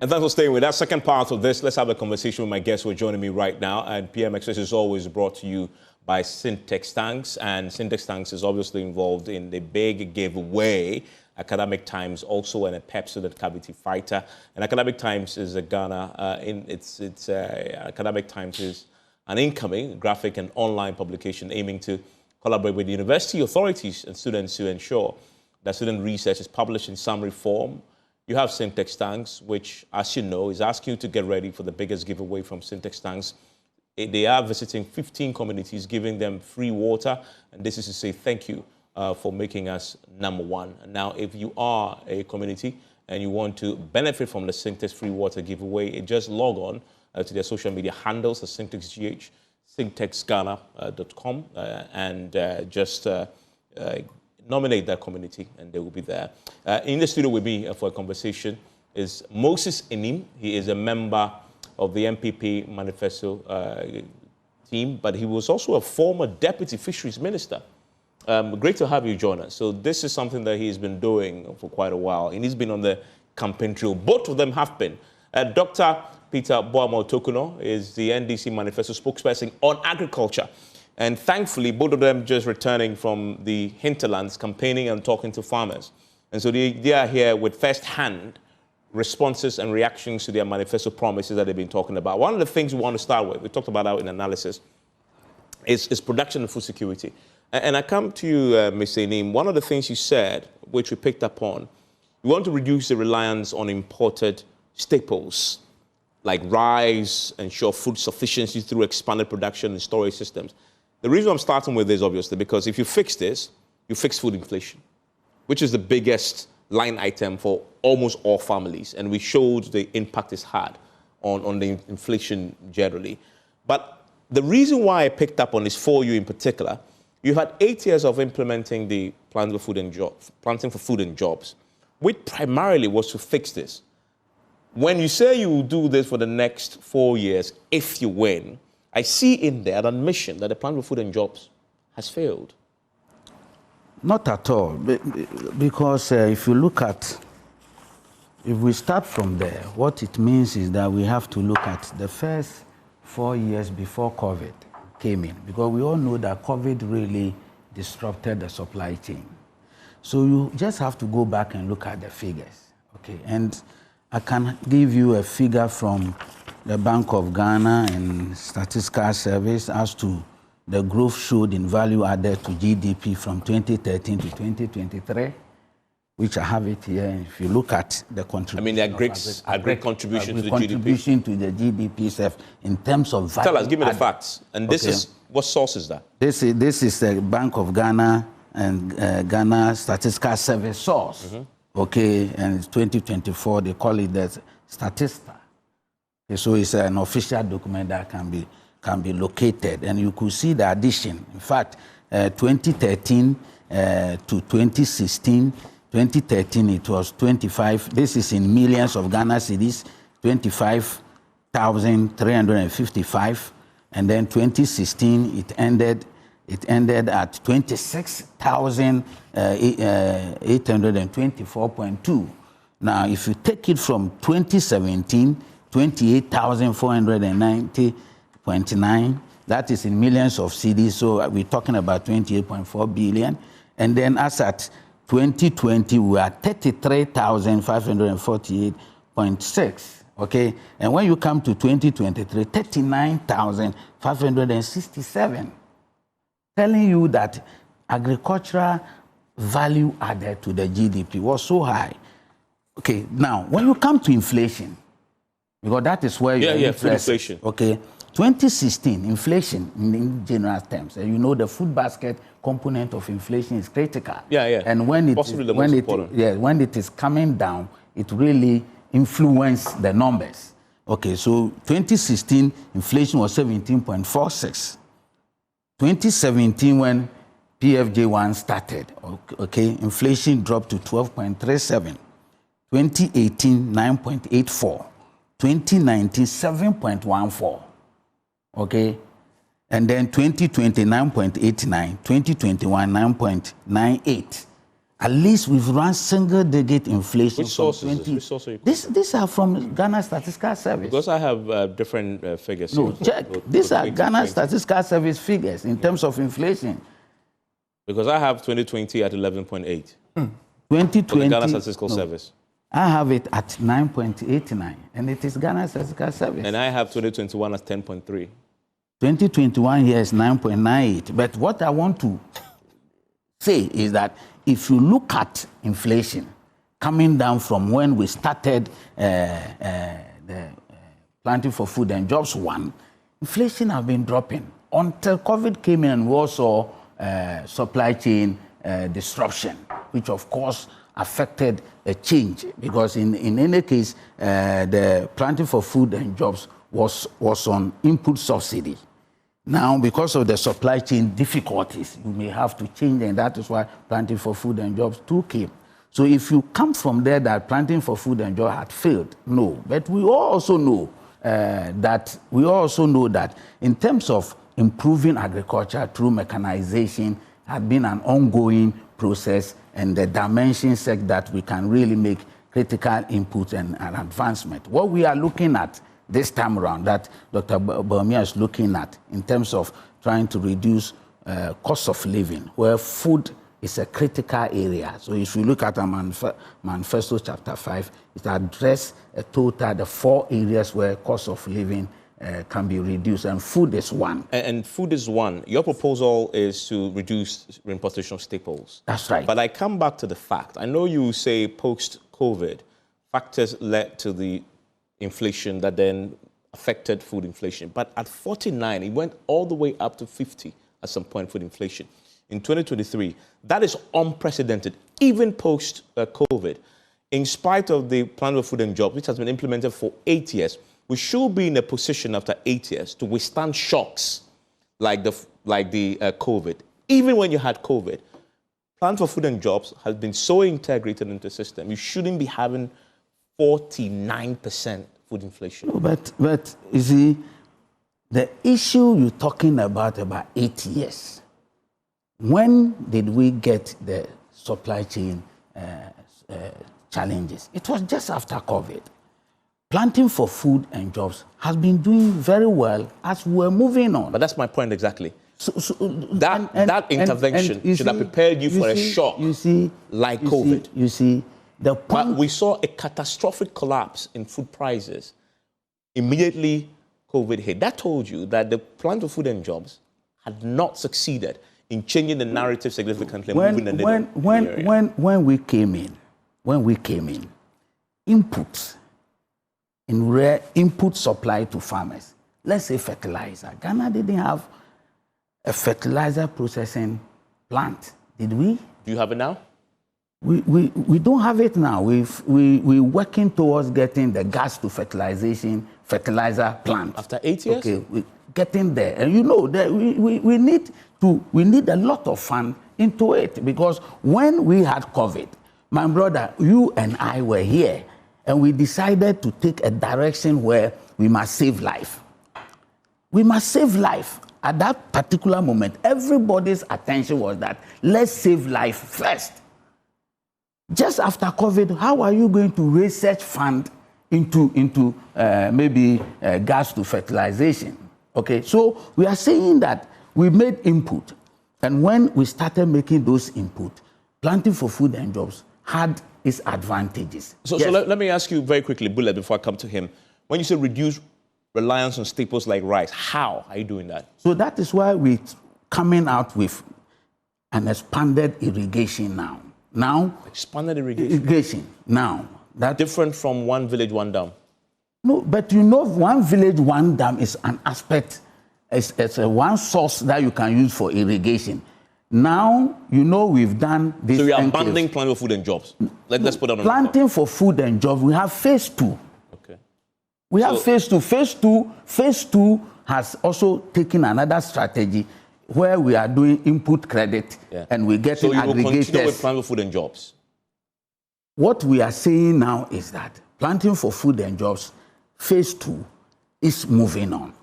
And thanks for staying with that second part of this. Let's have a conversation with my guests who are joining me right now. And PM Express is always brought to you by Syntex Tanks. And Syntex Tanks is obviously involved in the big giveaway. Academic Times also, and a Pepsodent Cavity Fighter. And Academic Times is a Ghana, Academic Times is an incoming graphic and online publication aiming to collaborate with university authorities and students to ensure that student research is published in summary form. You have Syntex Tanks, which, as you know, is asking you to get ready for the biggest giveaway from Syntex Tanks. They are visiting 15 communities, giving them free water, and this is to say thank you for making us #1. Now, if you are a community and you want to benefit from the Syntex free water giveaway, just log on to their social media handles, the SyntexGH, syntexghana.com, and just nominate that community, and they will be there. In the studio with me for a conversation is Moses Enim. He is a member of the MPP Manifesto team, but he was also a former deputy fisheries minister. Great to have you join us. So this is something that he's been doing for quite a while, and he's been on the campaign trail. Both of them have been. Dr. Peter Boamah-Tokunor is the NDC Manifesto spokesperson on agriculture. And thankfully, both of them just returning from the hinterlands, campaigning and talking to farmers. And so they are here with first-hand responses and reactions to their manifesto promises that they've been talking about. One of the things we want to start with, we talked about that in analysis, is production and food security. And I come to you, Mr. Enim, one of the things you said, which we picked up on, you want to reduce the reliance on imported staples like rice, ensure food sufficiency through expanded production and storage systems. The reason I'm starting with this, obviously, because if you fix this, you fix food inflation, which is the biggest line item for almost all families. And we showed the impact it's had on the inflation generally. But the reason why I picked up on this for you in particular, you had 8 years of implementing the Planting for Food and Jobs, which primarily was to fix this. When you say you will do this for the next 4 years, if you win, I see in there an admission that the Planting for Food and Jobs has failed. Not at all, because if you look at, if we start from there, what it means is that we have to look at the first 4 years before COVID came in, because we all know that COVID really disrupted the supply chain. So you just have to go back and look at the figures, okay? And I can give you a figure from the Bank of Ghana and Statistical Service as to the growth showed in value added to GDP from 2013 to 2023, which I have it here. If you look at the contribution, I mean, the agric contribution to the contribution to the GDP itself in terms of value. Tell us, give me the facts. And this is, what source is that? This is the Bank of Ghana and Ghana Statistical Service source. Mm-hmm. Okay, and it's 2024, they call it the Statista. Okay, so it's an official document that can be located, and you could see the addition. In fact, 2013 to 2016, 2013 it was 25, this is in millions of Ghana cedis, 25,355, and then 2016 it ended at 26,824.2. Now, if you take it from 2017, 28,490.9, that is in millions of cedis, so we're talking about 28.4 billion. And then as at 2020, we are 33,548.6, okay? And when you come to 2023, 39,567. Telling you that agricultural value added to the GDP was so high. Okay, now, when you come to inflation, because that is where you're inflation. Okay, 2016, inflation in general terms, and you know the food basket component of inflation is critical. Yeah. And when it when it is coming down, it really influences the numbers. Okay, so 2016, inflation was 17.46. 2017, when PFJ1 started, okay, inflation dropped to 12.37. 2018, 9.84. 2019, 7.14. Okay, and then 2020, 9.89. 2021, 9.98. At least we've run single-digit inflation. Which source is this? Which source are you These are from Ghana Statistical Service. Because I have different figures. No, check. These are Ghana Statistical Service figures in terms of inflation. Because I have 2020 at 11.8. 2020. Ghana Statistical Service. I have it at 9.89, and it is Ghana Statistical Service. And I have 2021 at 10.3. 2021 here is 9.98. But what I want to say is that if you look at inflation coming down from when we started the Planting for Food and Jobs 1, inflation have been dropping until COVID came in and we also supply chain disruption, which of course affected a change, because in any case, the Planting for Food and Jobs was on input subsidy. Now, because of the supply chain difficulties, you may have to change, and that is why Planting for Food and Jobs 2 came. So if you come from there that Planting for Food and Jobs had failed, no. But we also know that in terms of improving agriculture through mechanization had been an ongoing process, and the dimensions said that we can really make critical input and advancement. What we are looking at this time around, that Dr. Bawumia is looking at in terms of trying to reduce cost of living, where food is a critical area. So if you look at our Manifesto chapter 5, it addresses a total the 4 areas where cost of living can be reduced, and food is one. And food is one. Your proposal is to reduce importation of staples. That's right. But I come back to the fact. I know you say post-COVID, factors led to the inflation that then affected food inflation. But at 49, it went all the way up to 50 at some point, food inflation. In 2023, that is unprecedented, even post-COVID. In spite of the Plan for Food and Jobs, which has been implemented for 8 years, we should be in a position after 8 years to withstand shocks like the COVID. Even when you had COVID, Plan for Food and Jobs has been so integrated into the system. You shouldn't be having 49% food inflation. But you see, the issue you're talking about 8 years, when did we get the supply chain challenges? It was just after COVID. Planting for Food and Jobs has been doing very well as we're moving on. But that's my point exactly. That intervention should have prepared you for a shock like COVID. You see, the point... But we saw a catastrophic collapse in food prices immediately COVID hit. That told you that the Plan for Food and Jobs had not succeeded in changing the narrative significantly, moving the needle. When we came in, inputs, in rare input supply to farmers, let's say fertilizer. Ghana didn't have a fertilizer processing plant, did we? Do you have it now? We don't have it now. We're working towards getting the gas to fertilizer plant. After 8 years? Okay, we're getting there. And you know that we need a lot of fund into it, because when we had COVID, my brother, you and I were here, and we decided to take a direction where we must save life. We must save life. At that particular moment, everybody's attention was that let's save life first. Just after COVID, how are you going to raise such fund into maybe gas to fertilization? Okay, so we are saying that we made input, and when we started making those input, Planting for Food and Jobs had its advantages. So, yes. So let me ask you very quickly, Bullet, before I come to him. When you say reduce reliance on staples like rice, how are you doing that? So that is why we're coming out with an expanded irrigation now. Expanded irrigation? Irrigation now. That different from one village, one dam? No, but you know, one village, one dam is an aspect, it's one source that you can use for irrigation. Now, you know, we've done this. So you are abandoning Planting for Food and Jobs. Let's put it on Planting for Food and Jobs, we have phase 2. Okay. We have phase 2. Phase 2 has also taken another strategy where we are doing input credit, and we're getting aggregators. So you will continue with Planting for Food and Jobs? What we are saying now is that Planting for Food and Jobs, phase 2, is moving on.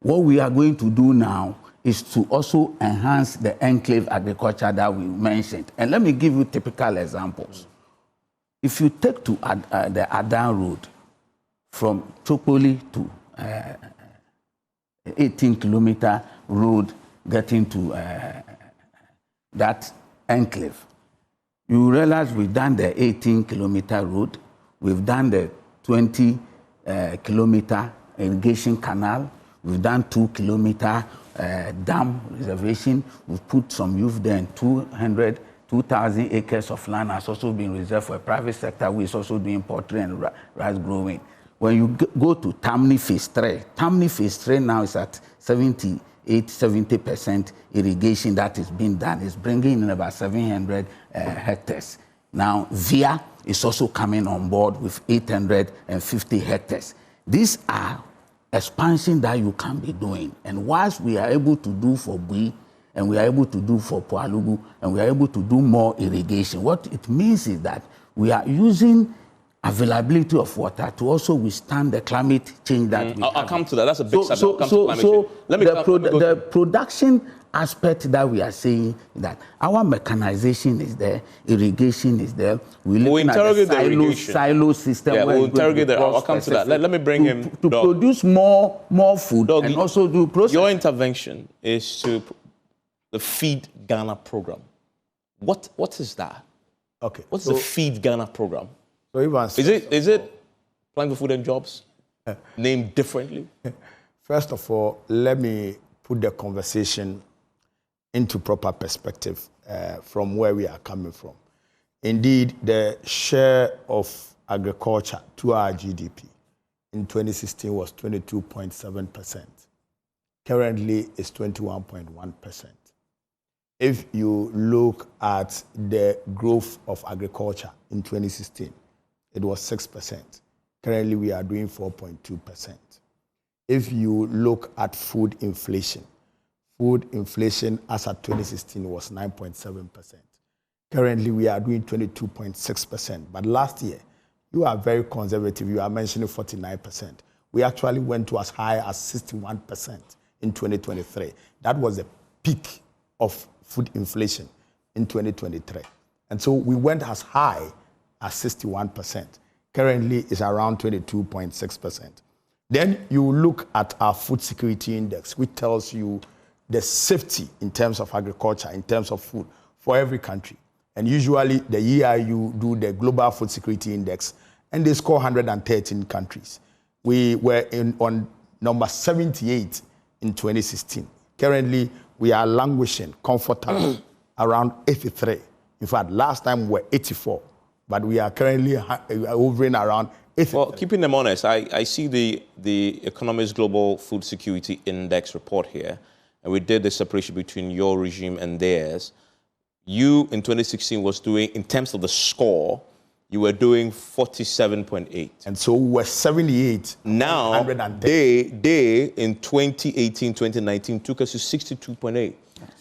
What we are going to do now is to also enhance the enclave agriculture that we mentioned. And let me give you typical examples. If you take to the Adan Road from Chokoli to 18-kilometer road getting to that enclave, you realize we've done the 18-kilometer road, we've done the 20-kilometer irrigation canal, we've done 2-kilometer dam reservation. We've put some youth there, and 2,000 acres of land has also been reserved for a private sector, which is also doing poultry and rice growing. When you go to Tammany Phase 3 now is at 70% irrigation that is being done. It's bringing in about 700 hectares. Now, VIA is also coming on board with 850 hectares. These are expansion that you can be doing. And whilst we are able to do for Bui, and we are able to do for Poalugu, and we are able to do more irrigation, what it means is that we are using availability of water to also withstand the climate change that we have. I'll come to that. That's a big subject. The production aspect that we are saying that our mechanization is there, irrigation is there. We'll interrogate the silo system. Yeah, we'll interrogate that. I'll come to that. Let me bring him to produce more food and also do process. Your intervention is to the Feed Ghana program. What is that? Okay. What's the Feed Ghana program? So Is it Plan for Food and Jobs named differently? First of all, let me put the conversation into proper perspective from where we are coming from. Indeed, the share of agriculture to our GDP in 2016 was 22.7%. Currently, it's 21.1%. If you look at the growth of agriculture in 2016, it was 6%. Currently, we are doing 4.2%. If you look at food inflation as at 2016 was 9.7%. Currently, we are doing 22.6%. But last year, you are very conservative. You are mentioning 49%. We actually went to as high as 61% in 2023. That was the peak of food inflation in 2023. And so we went as high as 61%. Currently, it's around 22.6%. Then you look at our food security index, which tells you the safety in terms of agriculture, in terms of food for every country. And usually the EIU do the Global Food Security Index, and they score 113 countries. We were on number 78 in 2016. Currently, we are languishing comfortably around 83. In fact, last time we were 84, but we are currently hovering around 83. Well, keeping them honest, I see the Economist Global Food Security Index report here, and we did the separation between your regime and theirs. You, in 2016, was doing, in terms of the score, you were doing 47.8. And so we were 78. Now, they in 2018, 2019, took us to 62.8.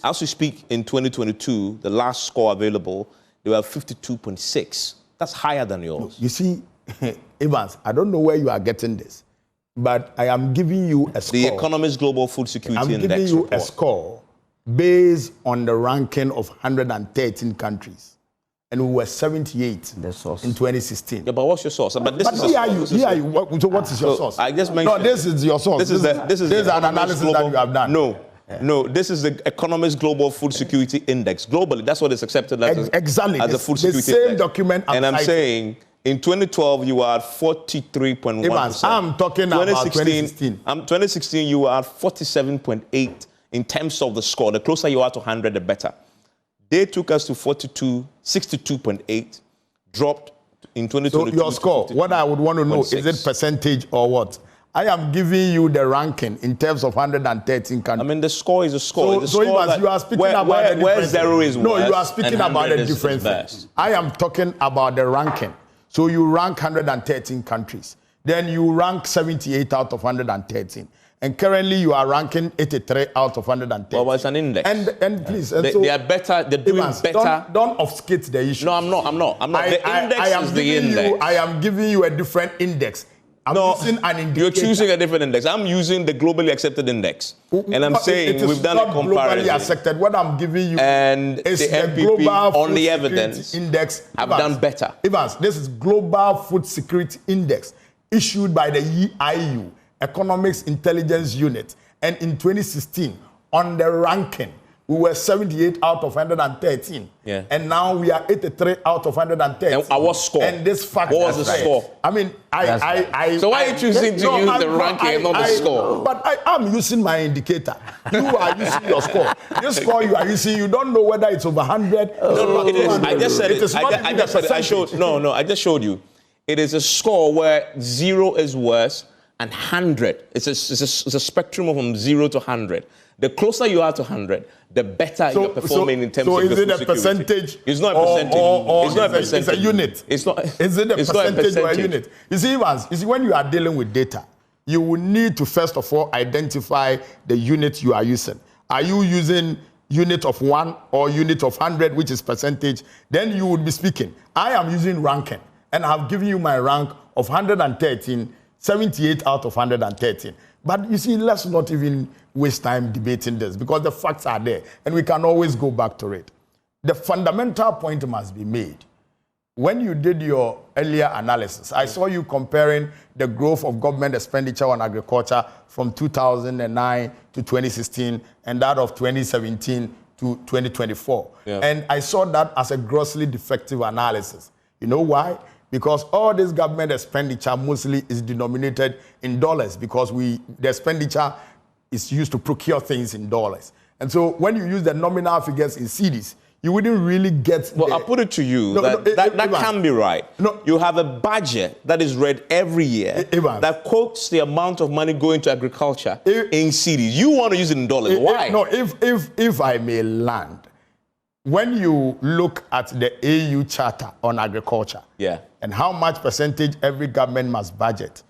As we speak, in 2022, the last score available, they were 52.6. That's higher than yours. You see, Evans, I don't know where you are getting this, but I am giving you a score. The Economist Global Food Security Index I'm giving you report. A score based on the ranking of 113 countries. And we were 78 in 2016. Yeah, but what's your source? But this is so what is your source? I just mentioned. No, this is your source. This is an analysis that you have done. No, this is the Economist Global Food Security Index. Globally, that's what is accepted as, exactly. as a food security the same index. Document. And I'm saying, in 2012, you were at 43.1%. I'm talking about 2016. 2016, you were at 47.8 in terms of the score. The closer you are to 100, the better. They took us to 62.8, dropped in 2022. So your score, what I would want to know, 6. is it percentage or what? I am giving you the ranking in terms of 113 countries. I mean, the score is a score. So you are speaking about the difference. Where 0 is No, worse, you are speaking about the difference. I am talking about the ranking. So you rank 113 countries. Then you rank 78 out of 113. And currently you are ranking 83 out of 110. Well, it's an index. And please, and they are better. They're doing better. Don't obfuscate the issue. No, I'm not. The index is the index. I am giving you a different index. I'm using an indicator. You're choosing a different index. I'm using the globally accepted index. And I'm saying we've done a comparison. Globally accepted. What I'm giving you and is the MPP Global on the Food evidence Security Index have done better. Evans, this is Global Food Security Index issued by the EIU, Economics Intelligence Unit. And in 2016, on the ranking, we were 78 out of 113. Yeah. And now we are 83 out of 113. And our score? And this fact. What was the score? I mean, So why are you choosing to use the ranking and not the score? But I am using my indicator. You are using your score. This score you are using, you don't know whether it's over 100. No, it is. I just said it. I just said it. I showed you. It is a score where 0 is worse and 100. It's a spectrum from 0 to 100. The closer you are to 100, the better you're performing in terms of food security. So is it a percentage? It's not a percentage. It's not a percentage. It's a unit. It's not. Is it a percentage or a unit? You see, Evans, when you are dealing with data, you will need to first of all identify the unit you are using. Are you using unit of 1 or unit of 100, which is percentage? Then you would be speaking. I am using ranking, and I have given you my rank of 113, 78 out of 113. But you see, let's not even waste time debating this because the facts are there and we can always go back to it. The fundamental point must be made. When you did your earlier analysis, I saw you comparing the growth of government expenditure on agriculture from 2009 to 2016 and that of 2017 to 2024. Yeah. And I saw that as a grossly defective analysis. You know why? Because all this government expenditure mostly is denominated in dollars, because the expenditure is used to procure things in dollars. And so when you use the nominal figures in cedis, you wouldn't really get. Well, I'll put it to you that can be right. No, you have a budget that is read every year that quotes the amount of money going to agriculture in cedis. You want to use it in dollars. Why? If I may land, when you look at the AU Charter on agriculture, and how much percentage every government must budget,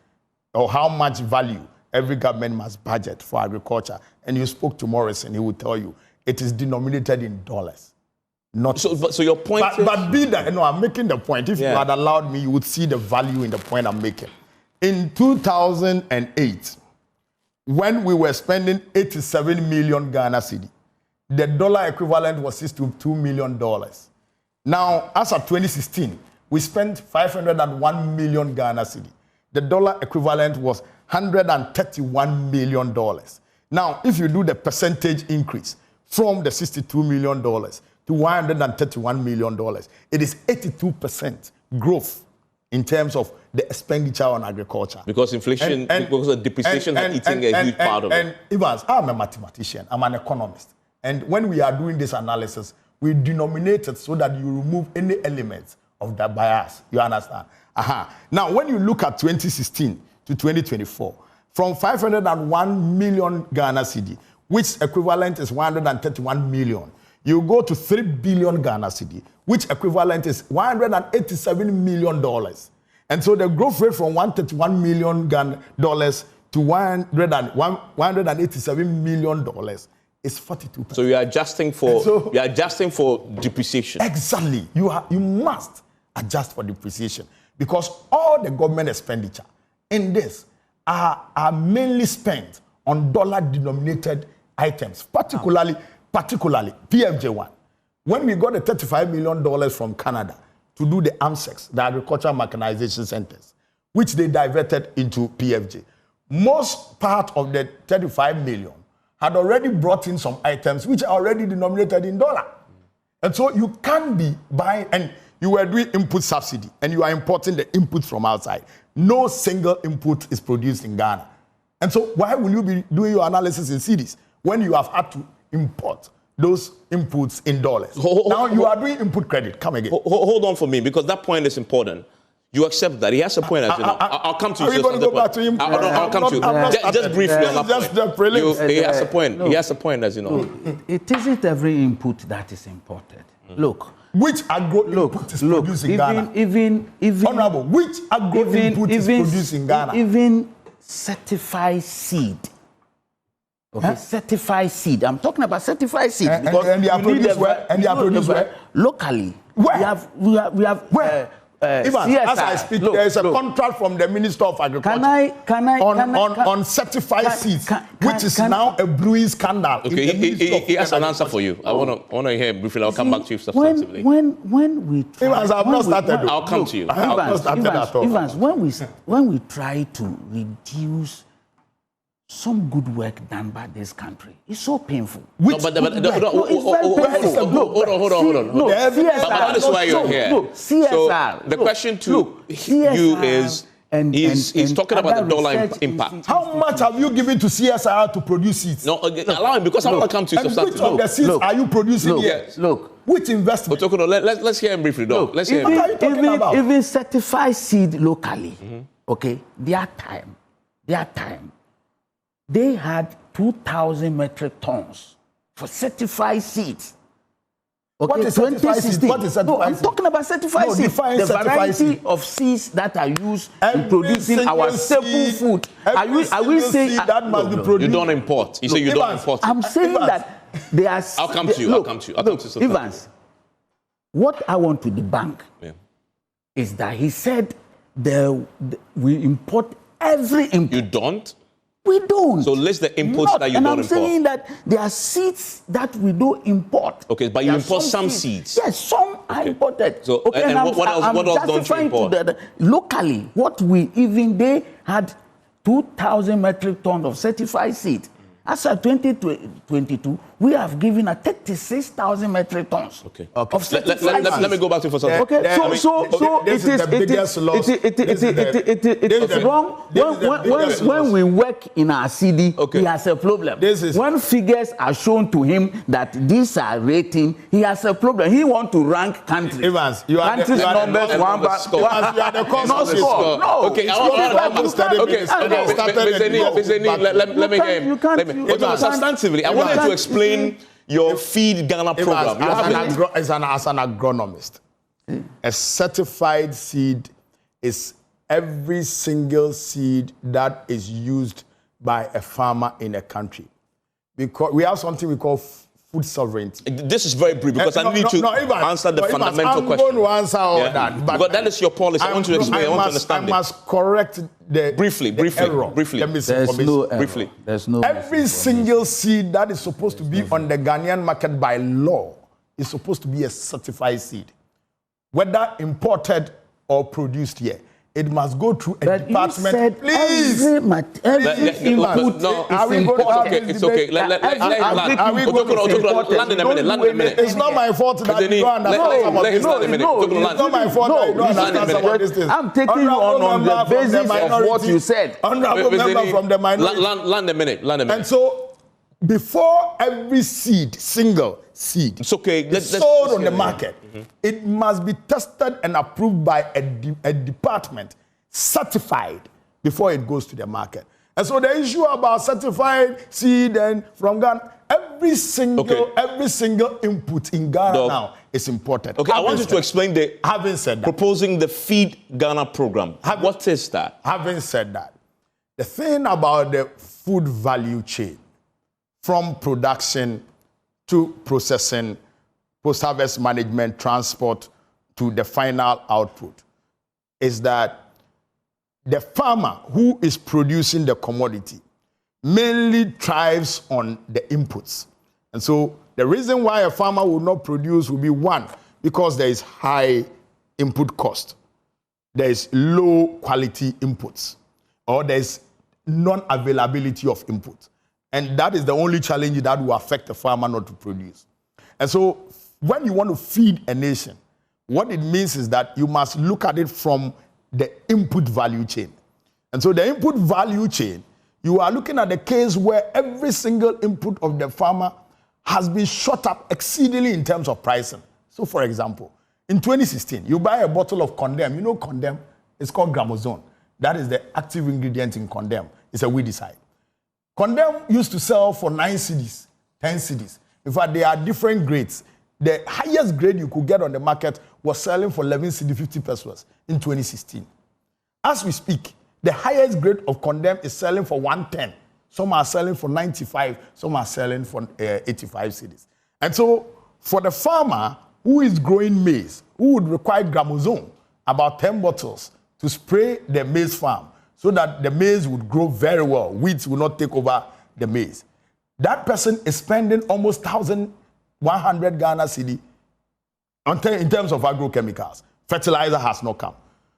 or how much value every government must budget for agriculture, and you spoke to Morrison, he would tell you it is denominated in dollars. Not so your point is... But be that, I'm making the point. If you had allowed me, you would see the value in the point I'm making. In 2008, when we were spending 87 million Ghana cedi, the dollar equivalent was $62 million. Now, as of 2016, we spent 501 million Ghana cedi. The dollar equivalent was $131 million. Now, if you do the percentage increase from the $62 million to $131 million, it is 82% growth in terms of the expenditure on agriculture. Because inflation, because of depreciation is eating a huge part of it. And Evans, I'm a mathematician, I'm an economist. And when we are doing this analysis, we denominate it so that you remove any elements of that bias. You understand? Now, when you look at 2016 to 2024, from 501 million Ghana cedi, which equivalent is 131 million, you go to 3 billion Ghana cedi, which equivalent is $187 million. And so the growth rate from $131 million to $187 million is 42%. So you are adjusting for depreciation. Exactly. You must adjust for depreciation, because all the government expenditure in this are mainly spent on dollar-denominated items, particularly PFJ1. When we got the $35 million from Canada to do the AMSECs, the Agricultural Mechanization Centers, which they diverted into PFJ, most part of the 35 million had already brought in some items which are already denominated in dollar. And so you can't be buying, and you were doing input subsidy, and you are importing the inputs from outside. No single input is produced in Ghana. And so why will you be doing your analysis in cedis when you have had to import those inputs in dollars? Now you are doing input credit. Come again. Hold on for me, because that point is important. You accept that. He has a point, as you know. I'll come to you. Are you going to go back to him? I'll come to you. Just briefly on that point. He has a point. He has a point, as you know. It isn't every input that is imported. Look. Which agro input is produced in Ghana? Even Honorable, which agro input is produced in Ghana? Even certified seed. Okay, certified seed. I'm talking about certified seed. And they are produced where? And they are produced where? Locally. Where? We have where? Even as I speak, there is a contract from the Minister of Agriculture on certified seeds, which is now a brewing scandal. Okay, he has an answer for you. I want to hear briefly. I'll come back to you substantively. When we try, Evans, I've not started. I'll come to you. Evans, when we try to reduce some good work done by this country, it's so painful. Hold on. No, But that is why you're here. CSR. So the question to you is, he's talking about the dollar impact. How much have you given to CSR to produce seeds? No, allow him, because I want to come to you substantively. Which of the seeds are you producing here? Which investment? Let's hear him briefly, though. Let's hear him. What are you talking about? Even certified seed locally, okay, their time, they had 2,000 metric tons for certified seeds. Okay, what is certified seeds? What is certified I'm talking about certified seeds. The variety of seeds that are used in producing our staple food. I will say that must be produced. You don't import. You say you don't import. I'm saying that they are. I'll come to you. I'll come to you. Evans, what I want to debunk is that he said we import every input. You don't? We don't. So list the inputs that you don't import. And I'm saying that there are seeds that we do import. Okay, but you import some seeds. Yes, some are imported. So, okay, and what else don't you import? Locally, they had 2,000 metric tons of certified seed. As of 2022, we have given a 36,000 metric tons. Okay. Of Let me go back to you for something. Okay, it's wrong. When we work in our CD, he has a problem. When figures are shown to him that these are rating, he has a problem. He wants to rank countries. Evans, you are the numbers one, but you are the cause of this. No. Okay, let me get him. Substantively, I wanted to explain your Feed Ghana program. As an agronomist, a certified seed is every single seed that is used by a farmer in a country. Because we have something we call food sovereignty. This is very brief because I need to answer the fundamental question. I'm going to answer all that. But that is your policy. I want to explain. I want to understand it. I must correct the briefly. Let me say briefly. There's no every single seed that is supposed to be on the Ghanaian market by law is supposed to be a certified seed, whether imported or produced here. It must go through a department. Please. Every input It's okay. Let land in a minute. It's not my fault that you don't understand some of this. It's not my fault that you don't understand some of this. I'm taking you on the basis of what you said. Honorable member from the minority. Land a minute. And so, before every seed, single seed, it's okay. Is sold on the market, it must be tested and approved by a department, certified, before it goes to the market. And so the issue about certified seed and from Ghana, every single input in Ghana now is imported. Okay, I want you to explain having said that, proposing the Feed Ghana program. What is that? Having said that, the thing about the food value chain, from production to processing, post-harvest management, transport to the final output, is that the farmer who is producing the commodity mainly thrives on the inputs. And so the reason why a farmer will not produce will be, one, because there is high input cost, there is low quality inputs, or there is non-availability of inputs. And that is the only challenge that will affect the farmer not to produce. And so when you want to feed a nation, what it means is that you must look at it from the input value chain. And so the input value chain, you are looking at the case where every single input of the farmer has been shot up exceedingly in terms of pricing. So for example, in 2016, you buy a bottle of Condem. You know Condem? It's called gramazone. That is the active ingredient in Condem. It's a weedicide. Condem used to sell for 9 cedis, 10 cedis. In fact, there are different grades. The highest grade you could get on the market was selling for 11 cedi 50 pesos in 2016. As we speak, the highest grade of Condem is selling for 110. Some are selling for 95. Some are selling for 85 cedis. And so, for the farmer who is growing maize, who would require gramazone, about 10 bottles, to spray the maize farm, so that the maize would grow very well. Weeds will not take over the maize. That person is spending almost 1,100 Ghana cedi in terms of agrochemicals. Fertilizer has not come.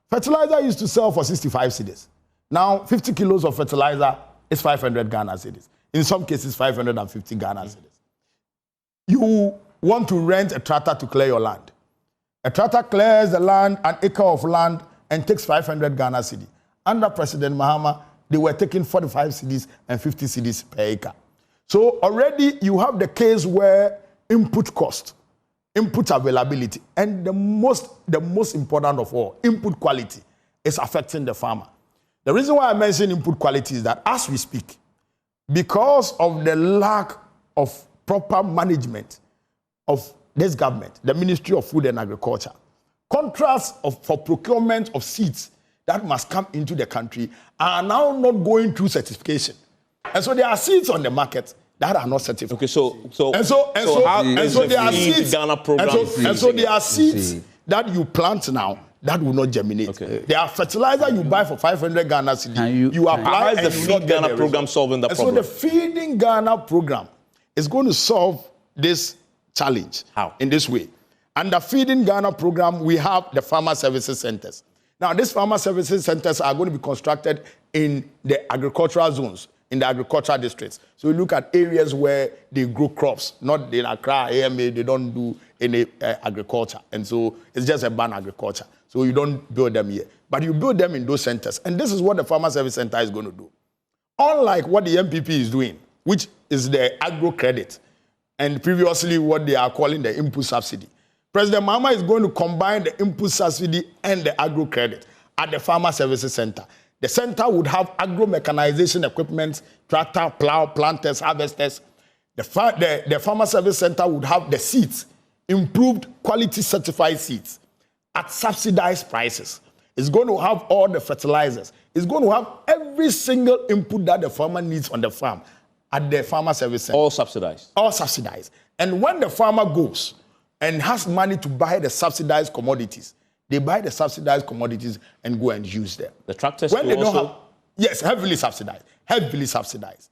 Fertilizer used to sell for 65 cedis. Now, 50 kilos of fertilizer is 500 Ghana cedis. In some cases, 550 Ghana cedis. You want to rent a tractor to clear your land. A tractor clears the land, an acre of land, and takes 500 Ghana cedi. Under President Mahama, they were taking 45 cedis and 50 cedis per acre. So already you have the case where input cost, input availability, and the most important of all, input quality, is affecting the farmer. The reason why I mention input quality is that as we speak, because of the lack of proper management of this government, the Ministry of Food and Agriculture, contracts for procurement of seeds that must come into the country are now not going through certification. And so there are seeds on the market that are not certified. Okay, so there are seeds Ghana program there are seeds that you plant now that will not germinate. Okay. There are fertilizer you buy for 500 Ghana cedi. You apply. How is the Feed Ghana program solving that problem? So the Feeding Ghana program is going to solve this challenge. How? In this way. Under Feeding Ghana program, we have the farmer services centers. Now, these farmer services centers are going to be constructed in the agricultural zones, in the agricultural districts. So we look at areas where they grow crops, not in Accra, AMA, they don't do any agriculture. And so it's just a ban agriculture. So you don't build them here. But you build them in those centers. And this is what the Farmer Service Center is going to do. Unlike what the MPP is doing, which is the agro credit, and previously what they are calling the input subsidy. President Mahama is going to combine the input subsidy and the agro credit at the Farmer Services Center. The center would have agro mechanization equipment, tractor, plow, planters, harvesters. The Farmer Service Center would have the seeds, improved quality certified seeds at subsidized prices. It's going to have all the fertilizers. It's going to have every single input that the farmer needs on the farm at the Farmer Service Center. All subsidized? All subsidized. And when the farmer goes and has money to buy the subsidized commodities, they buy the subsidized commodities and go and use them. The tractors when they don't also... have, yes, heavily subsidized. Heavily subsidized.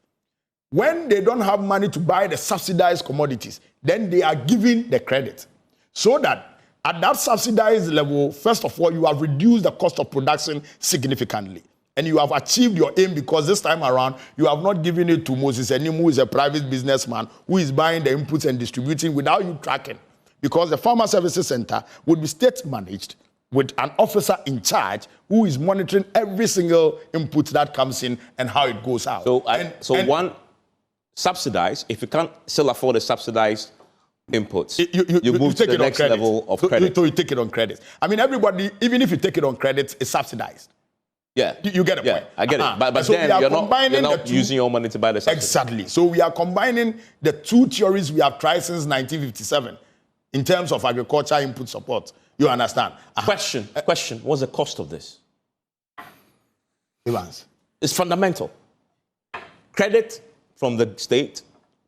When they don't have money to buy the subsidized commodities, then they are given the credit. So that at that subsidized level, first of all, you have reduced the cost of production significantly. And you have achieved your aim because this time around, you have not given it to Moses Enim, who is a private businessman, who is buying the inputs and distributing without you tracking. Because the Farmer Services Center would be state-managed with an officer in charge who is monitoring every single input that comes in and how it goes out. So, one, subsidized, if you can't still afford the subsidized inputs, you move to the next level of credit. You take it on credit. I mean, everybody, even if you take it on credit, it's subsidized. Yeah. You get a point. I get it. But so then you're not using your money to buy the subsidy. Exactly. So we are combining the two theories we have tried since 1957 in terms of agriculture input support. You understand? Question. What's the cost of this? Evans. It's fundamental. Credit from the state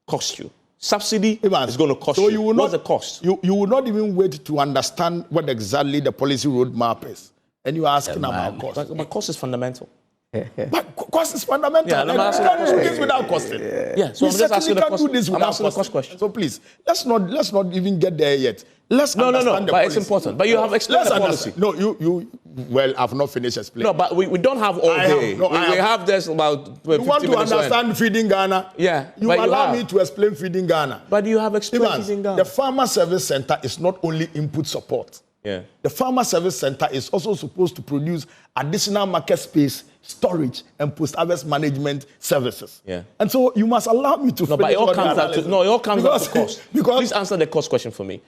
costs you. Subsidy is going to cost you. What's the cost? You will not even wait to understand what exactly the policy roadmap is. And you are asking about cost. But cost is fundamental. But cost is fundamental. Yeah, and you can't do this without costing. Yeah, so we certainly can't do this without costing. Question. So please, let's not even get there yet. Let's understand the but policy. it's important. But you have explained the policy. No, well, I've not finished explaining. No, but we don't have all day. We have this about 50 You want to understand Feeding Ghana? Yeah. You allow me to explain Feeding Ghana. But you have explained Feeding Ghana. The Farmer Service Center is not only input support. Yeah. The Farmer Service Center is also supposed to produce additional market space, storage, and post-harvest management services. Yeah. And so you must allow me to finish. But it all comes down to cost. Because please answer the cost question for me.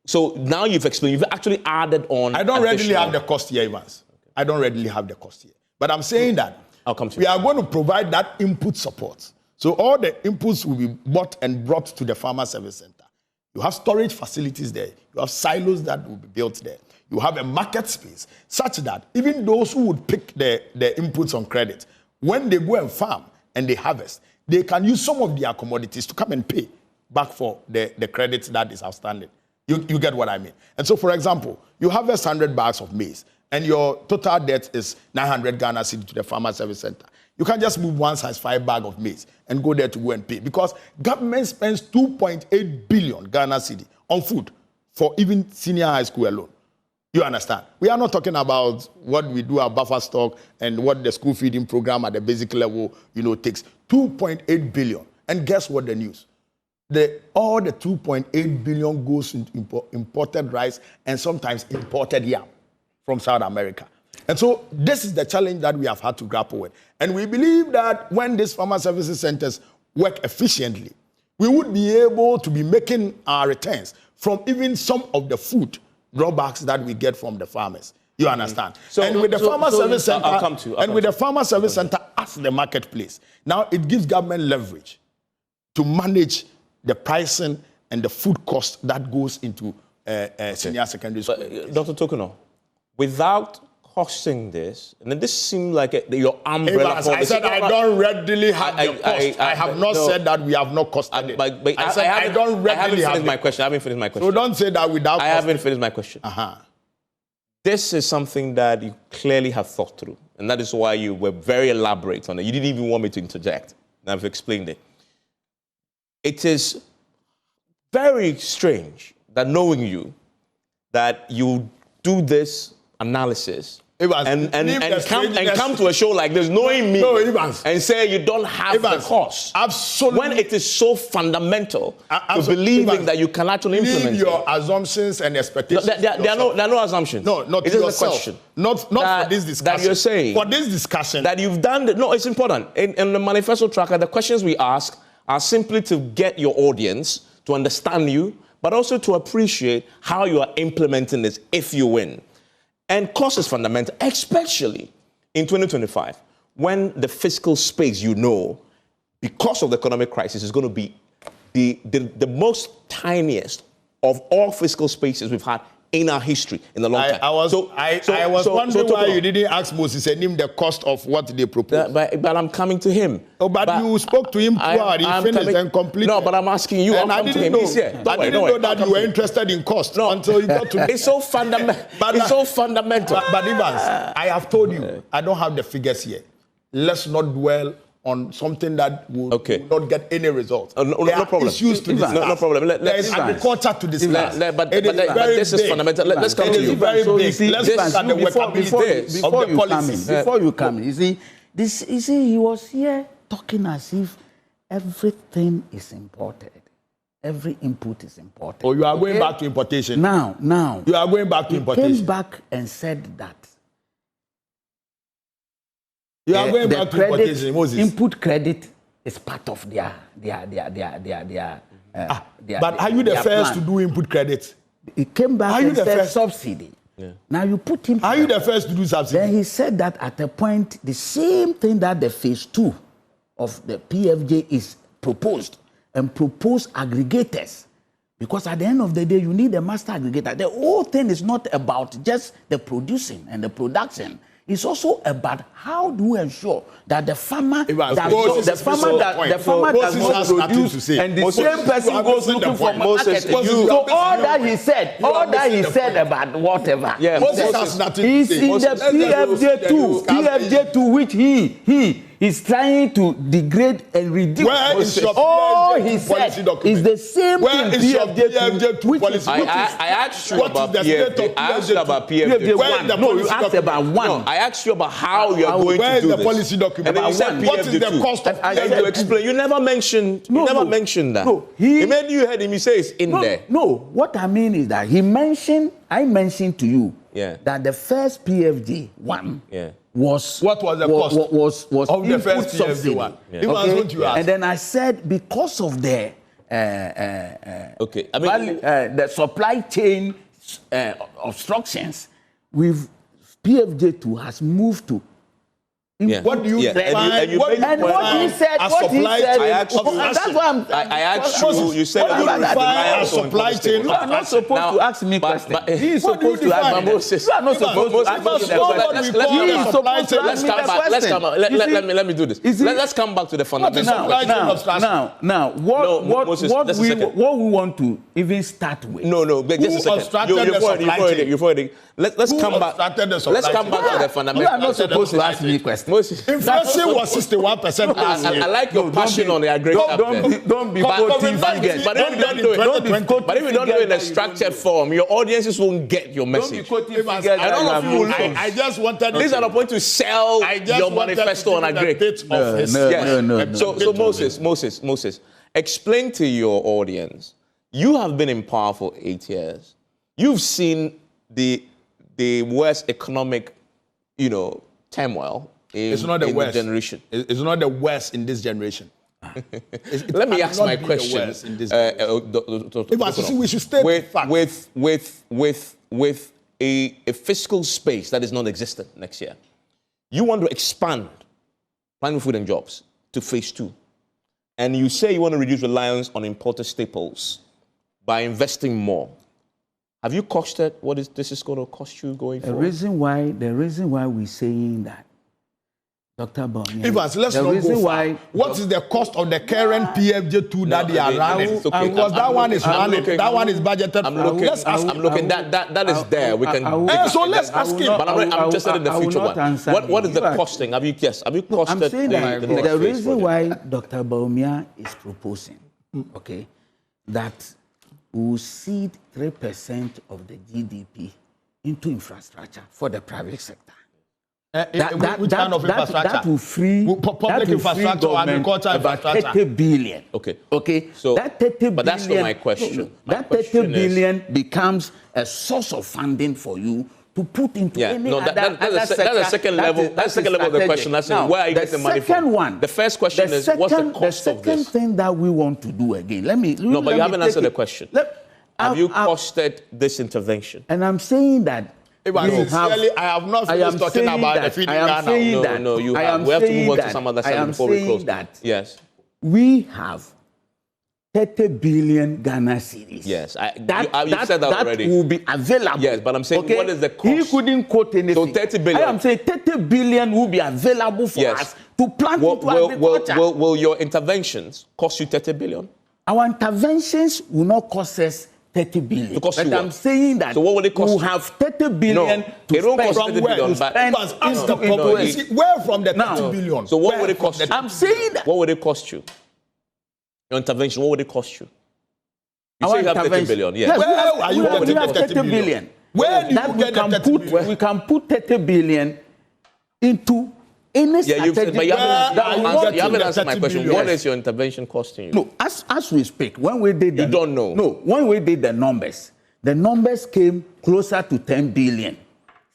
So now you've explained, you've actually added on. I don't readily have the cost here, Evans. I don't readily have the cost here. But I'm saying that I'll come to we are going to provide that input support. So all the inputs will be bought and brought to the Farmer Service Center. You have storage facilities there. You have silos that will be built there. You have a market space such that even those who would pick the inputs on credit, when they go and farm and they harvest, they can use some of their commodities to come and pay back for the credit that is outstanding. You get what I mean? And so, for example, you harvest 100 bags of maize and your total debt is 900 Ghana cedi to the Farmer Service Center. You can't just move one size 5 bag of maize and go there to go and pay because government spends 2.8 billion Ghana cedi on food for even senior high school alone. You understand? We are not talking about what we do at buffer stock and what the school feeding program at the basic level, takes. 2.8 billion. And guess what the news? All the 2.8 billion goes into imported rice and sometimes imported yam from South America. And so this is the challenge that we have had to grapple with. And we believe that when these farmer services centers work efficiently, we would be able to be making our returns from even some of the food drawbacks that we get from the farmers. You understand? And with the Farmer Service Center, with the Farmer Service Center as the marketplace, now it gives government leverage to manage the pricing and the food cost that goes into senior secondary school. Dr. Tokuno, without costing this, and then this seemed like your umbrella policy. I said I don't readily have the cost. I have not said that we have not costed it. But I said I don't readily have my question. I haven't finished my question. So don't say that without I haven't finished my question. Uh-huh. This is something that you clearly have thought through, and that is why you were very elaborate on it. You didn't even want me to interject, and I've explained it. It is very strange that knowing you, that you do this analysis and come to a show like this knowing me and say you don't have the cost. Absolutely. When it is so fundamental to believing that you can actually implement your assumptions and expectations. There are no assumptions. No, not it is yourself. A question. Not for this discussion. That you're saying. For this discussion. That you've done. No, it's important. In the Manifesto tracker, the questions we ask are simply to get your audience to understand you, but also to appreciate how you are implementing this if you win. And cost is fundamental, especially in 2025, when the fiscal space, because of the economic crisis, is going to be the most tiniest of all fiscal spaces we've had in our history in the long time. I was wondering why you didn't ask Moses and him the cost of what they proposed. But I'm coming to him. Oh, but you spoke to him poor, he finished and completed. No, but I'm asking you. And I didn't know that you were interested in cost until you got to me. It's so fundamental. It's so fundamental. But Evans, I have told you, I don't have the figures here. Let's not dwell on something that will not get any results. No problem. Issues to discuss. No problem. There is agriculture to discuss. But this is fundamental. Let's come to you. Let's look at the workability of the policies. Before you come in, you see, he was here talking as if everything is imported. Every input is imported. Oh, you are going back to importation. Now. You are going back to importation. He came back and said that. You are going back to importation, Moses. Input credit is part of their but are you the first plan to do input credit? He came back and said subsidy. Yeah. Now you put him. Are you the first to do subsidy? Then he said that at a point, the same thing that the phase 2 of the PFJ is proposed, and propose aggregators. Because at the end of the day, you need a master aggregator. The whole thing is not about just the producing and the production. It's also about how do we ensure that the farmer does not produce, and the same person goes looking for market. So all that he said about whatever, is in the PFJ2, which he is trying to degrade and reduce. All he said is the same thing. PFJ2. I asked you about PFJ1. No, you asked about one. I asked you about how you are going to do this. Where is the policy document? And you said what is the cost of and you explain. You never mentioned that. No, maybe you heard him. He says in there. No, what I mean is that I mentioned to you that the first PFJ one was what was the cost was of the first PFJ one? And then I said because of the the supply chain obstructions, PFJ2 has moved to. What do you define? What he said. I asked you. You said what do you define as supply chain? You are not supposed to ask me questions. He is supposed to ask Moses. You are not supposed to ask me. Let's come back. Let me do this. Let's come back to the fundamental. Now, what we want to even start with? No. Just a second. Let's come back. Let's come back to the fundamental. You are not supposed to ask me questions. Inflation was 61%. I like your passion on the agric. Don't be quoting figures. But if you don't do it in a structured form, your audiences won't get your message. Don't be quoting figures. I just wanted. These are the point to sell your manifesto on agric. So Moses, explain to your audience. You have been in power for 8 years. You've seen the worst economic, turmoil. It's not the worst generation. It's not the worst in this generation. Let me ask my question. We should stay with a fiscal space that is non-existent next year. You want to expand Planning Food and Jobs to phase 2, and you say you want to reduce reliance on imported staples by investing more. Have you costed what this is going to cost you going forward? The reason why we're saying that, Dr. Bowmia. Evans, let's not go far. What is the cost of the current PFJ2 that they are running? Because that one is running. That one is budgeted. I'm looking. That is there. We can. So let's ask him. But I'm interested in the future one. What is the costing? Have you costed? I'm saying that the reason why Dr. Bowmia is proposing, that we will seed 3% of the GDP into infrastructure for the private sector. Which kind of infrastructure? That will free public infrastructure, agriculture about infrastructure. 30 billion. Okay. So that 30 billion. But that's not my question. That 30 billion becomes a source of funding for you to put into any other sector. That's the second level. That's the second level of the question. That's where are you getting the money from? The first question is, what's the cost of this? The second thing that we want to do again. No, but you haven't answered the question. Have you costed this intervention? And I'm saying that. I have not finished talking about the feeding Ghana. No, you have. We have to move on to some other side before we close. Yes. We have 30 billion Ghana cedis. Yes, you said that already. That will be available. Yes, but I'm saying, what is the cost? He couldn't quote anything. So 30 billion. I am saying 30 billion will be available for us to plant into agriculture. Will your interventions cost you 30 billion? Our interventions will not cost us 30 billion. But I'm saying that so what would it cost we have 30 billion to spend. Cost 30 billion, where from the 30 billion? So what would it cost you? I'm saying that. What would it cost you? Your intervention, what would it cost you? You say you have 30 billion, yes. Where are you getting the 30 billion? Where do you get the 30 billion? We can put 30 billion into any strategic... But you haven't answered my question. What is your intervention costing you? No, as we speak, when we did... You don't know? No, when we did the numbers came closer to 10 billion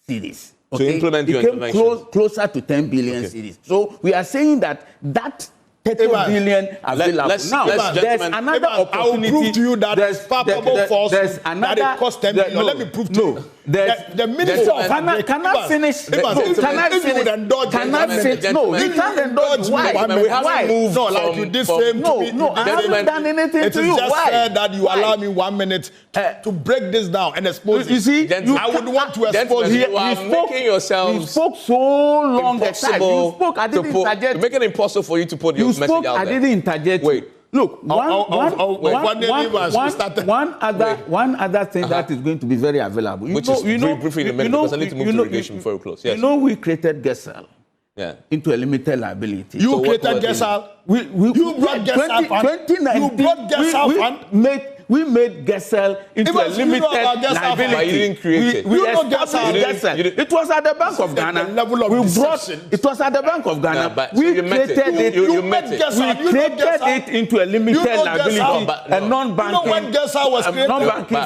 cedis. Okay? To implement your intervention? Closer to 10 billion cedis. So we are saying that 30 billion available. There's another opportunity. I will prove to you that there's palpable force that it costs 10 billion. Let me prove to you. The Minister of Agric... Can I finish? Can I finish? No, you can't indulge. Why? No, like you did same to me. No, I haven't done anything to you. It is just said that you allow me 1 minute to break this down and expose it. You see, I would want to expose it. You are making yourselves... You spoke so long a time. You spoke, I didn't interject. Make it impossible for you to put your message out there. I didn't interject. Wait. Look, one other thing that is going to be very available. Which is very briefly in a minute, because I need to move to irrigation before we close. Yes. You know, we created GESAL into a limited liability. You created GESAL? You brought GESAL fund? You brought GESAL fund? We made GESAL into a limited liability. But you didn't create it. We established GESAL. It was at the Bank of Ghana. It was at the Bank of Ghana. We created it. We created it into a limited liability, a non-banking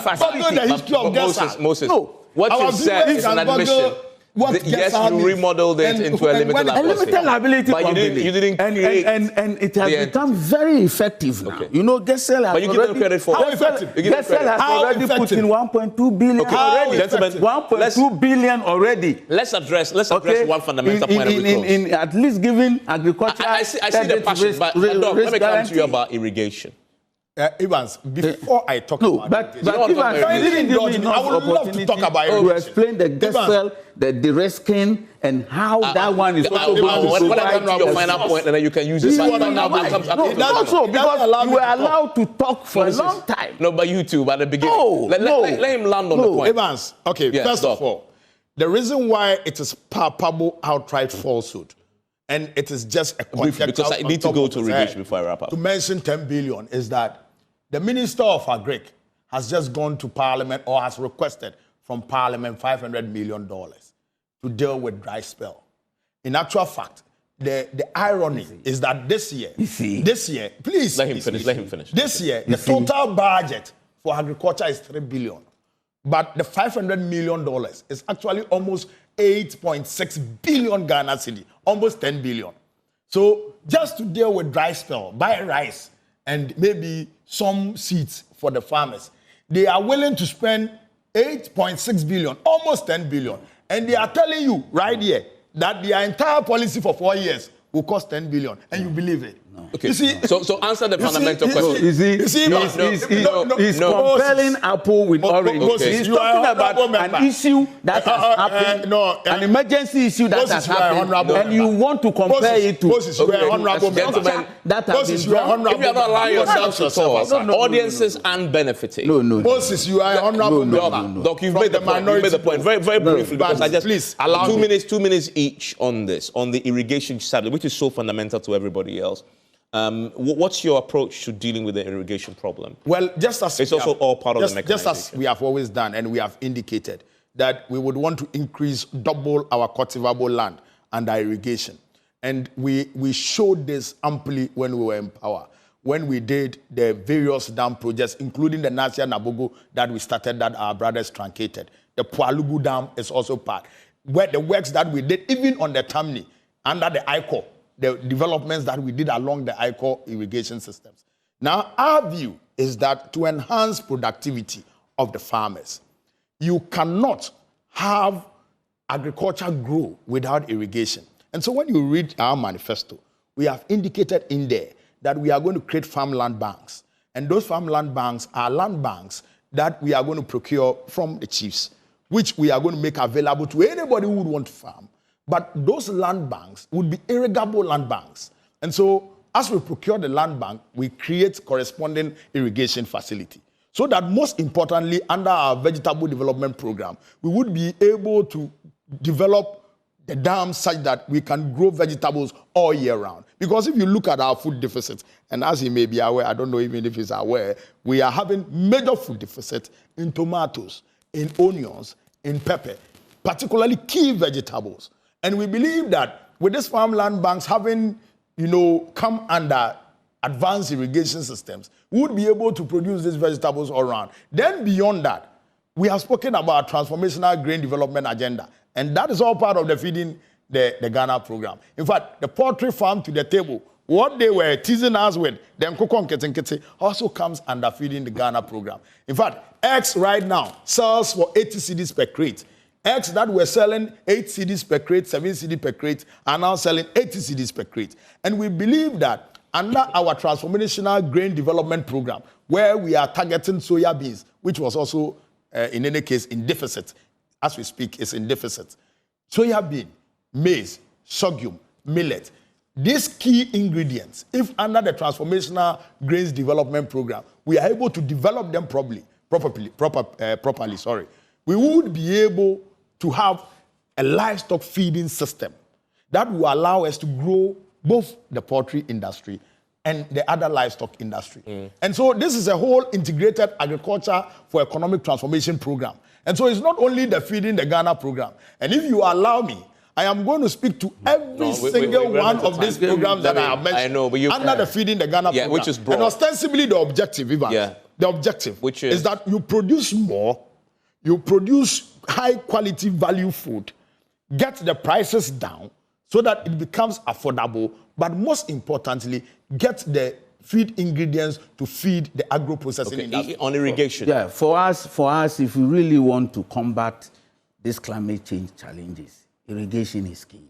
facility. The history of GESAL. Moses, what you said is an admission. Yes, you remodeled it into a limited liability. A limited liability, but you didn't create, and it has become very effective now. You know, GESAL has but you give them credit for how effective? GESAL has already put in 1.2 billion already. Gentlemen, 1.2 billion already. Let's address one fundamental point. In at least giving agriculture. I see the passion, but let me come to you about irrigation. Evans, before I talk about Evans, you didn't give me enough opportunity to talk about to explain the GESAL, the de-risking, and how that one is also going to when I come to your final point, and then you can use it. Not so, because you were allowed to talk for a long time. No, but you too, at the beginning. Let him land on the point. Evans, okay, first of all, the reason why it is palpable outright falsehood, and it is just a conjecture. Because I need to go to irrigation before I wrap up. To mention 10 billion is that the Minister of Agric has just gone to Parliament or has requested from Parliament $500 million to deal with dry spell. In actual fact, the irony is that this year, please. Let him finish. This year, the total budget for agriculture is $3 billion. But the $500 million is actually almost 8.6 billion Ghana cedi, almost 10 billion. So just to deal with dry spell, buy rice and maybe some seeds for the farmers, they are willing to spend 8.6 billion, almost 10 billion. And they are telling you right here that their entire policy for 4 years will cost 10 billion. And you believe it? No. Okay. You see, so answer the fundamental question. He's comparing apple with orange. He's talking about an issue that has happened, an emergency issue that has happened, and you want to compare it to that has been done. If you are not allowing yourself to talk, audiences aren't benefiting. Moses, you are honorable member. Doc, you've made the point. Very, very briefly, because I just allow 2 minutes each on this, on the irrigation subject, which is so fundamental to everybody else. What's your approach to dealing with the irrigation problem? Well, just as it's also all part of the mechanization. Just as we have always done and we have indicated, that we would want to double our cultivable land under irrigation. And we showed this amply when we were in power, when we did the various dam projects, including the Nasia Nabogo that we started that our brothers truncated. The Pualugu Dam is also part. Where the works that we did, even on the Tamni, under the ICO, the developments that we did along the ICO irrigation systems. Now, our view is that to enhance productivity of the farmers, you cannot have agriculture grow without irrigation. And so when you read our manifesto, we have indicated in there that we are going to create farmland banks. And those farmland banks are land banks that we are going to procure from the chiefs, which we are going to make available to anybody who would want to farm. But those land banks would be irrigable land banks. And so as we procure the land bank, we create corresponding irrigation facility. So that most importantly, under our vegetable development program, we would be able to develop the dams such that we can grow vegetables all year round. Because if you look at our food deficit, and as he may be aware, I don't know even if he's aware, we are having major food deficit in tomatoes, in onions, in pepper, particularly key vegetables. And we believe that with these farmland banks having, come under advanced irrigation systems, we would be able to produce these vegetables all around. Then beyond that, we have spoken about transformational grain development agenda. And that is all part of the feeding the Ghana program. In fact, the poultry farm to the table, what they were teasing us with, then also comes under feeding the Ghana program. In fact, eggs right now sells for 80 cedis per crate. Eggs that were selling 8 cedis per crate, 7 cedis per crate, are now selling 80 cedis per crate. And we believe that under our transformational grain development program, where we are targeting soya beans, which was also, in any case, in deficit, as we speak, is in deficit. Soya bean, maize, sorghum, millet. These key ingredients, if under the transformational grains development program, we are able to develop them properly, we would be able to have a livestock feeding system that will allow us to grow both the poultry industry and the other livestock industry. And so this is a whole integrated agriculture for economic transformation program. And so it's not only the feeding the Ghana program. And if you allow me, I am going to speak to every single one of these programs that I have mentioned under the feeding the Ghana program. Which is broad. And ostensibly the objective, the objective which is that you produce more, you produce high quality value food, get the prices down so that it becomes affordable, but most importantly, get the feed ingredients to feed the agro-processing industry. On irrigation. Yeah, for us, if we really want to combat these climate change challenges, irrigation is key.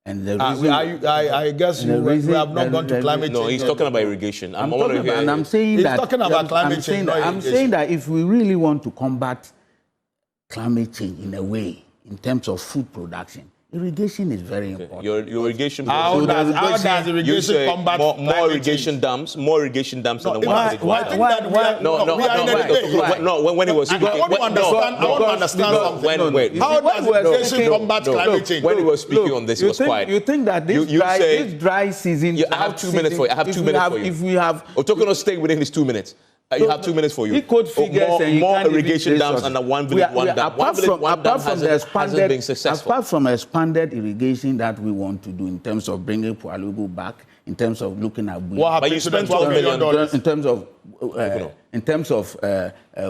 And the reason, I guess you have not gone to climate change. No, he's talking about irrigation. I'm saying that if we really want to combat climate change in a way, in terms of food production, irrigation is very important. Your irrigation. How does irrigation combat more irrigation dams? More irrigation dams than the one. When it was speaking. I want to understand something. How does irrigation combat climate change? When he was speaking on this, he was quiet. You think that this dry season? I have 2 minutes for you. I have 2 minutes for you. If we have, we're talking to stay within these 2 minutes. You have 2 minutes for you. More irrigation dams under one village, one dam. One dam hasn't been successful. Apart from expanded irrigation that we want to do in terms of bringing Pualugu back, in terms of looking at weed. But you spent $12 million. In terms of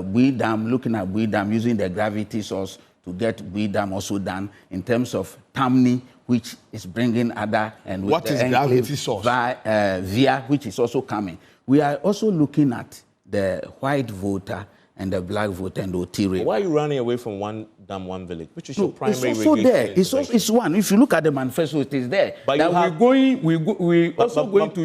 weed dam, looking at weed dam, using the gravity source to get weed dam also done. In terms of Tamni, which is bringing other and what is gravity source? Via, which is also coming. We are also looking at the white voter and the black voter and the Otiri. Why are you running away from one dam, one village, which is your primary it's also irrigation? There. It's one. If you look at the manifesto, it is there. But we're also going to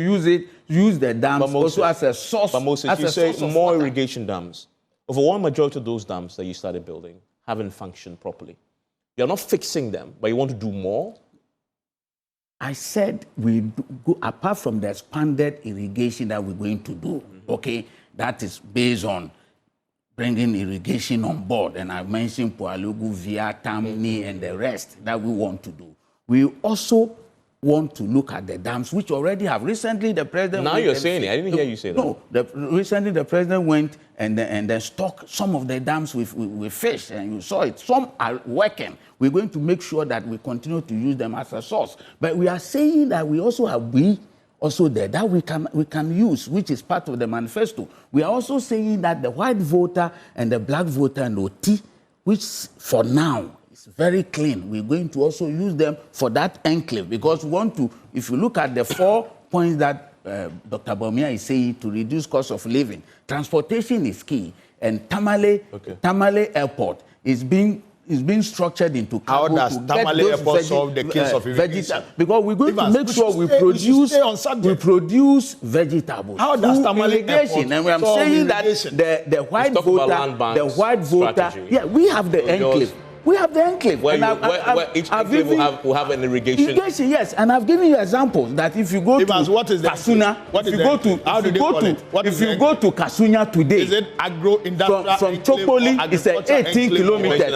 use the dams also as a source. But Moses, you say more irrigation dams. Over one majority of those dams that you started building haven't functioned properly. You're not fixing them, but you want to do more. I said we go apart from the expanded irrigation that we're going to do. Okay. That is based on bringing irrigation on board. And I mentioned Pualugu, Via, Tamni, and the rest that we want to do. We also want to look at the dams which already have. Recently, the president. Now you're saying it. I didn't hear you say that. No, recently the president went and then stocked some of the dams with fish, and you saw it. Some are working. We're going to make sure that we continue to use them as a source. But we are saying that we also have there that we can use, which is part of the manifesto. We are also saying that the white voter and the black voter and OT, which for now is very clean, we're going to also use them for that enclave, because we want to, if you look at the 4 points that Dr. Bawumia is saying to reduce cost of living, transportation is key, and Tamale Airport is being structured into cargo. How does Tamale Airport solve the case of irrigation? Because we're going to make sure we produce vegetables. How does Tamale irrigation? And I'm saying that the white voter, yeah, we have the enclave. We have the enclave. Where each enclave will have an irrigation. Yes, and I've given you examples that if you go to Kasuna, if you go to Kasuna today, is it agro-industrial from Chopoli, it's 18 kilometers.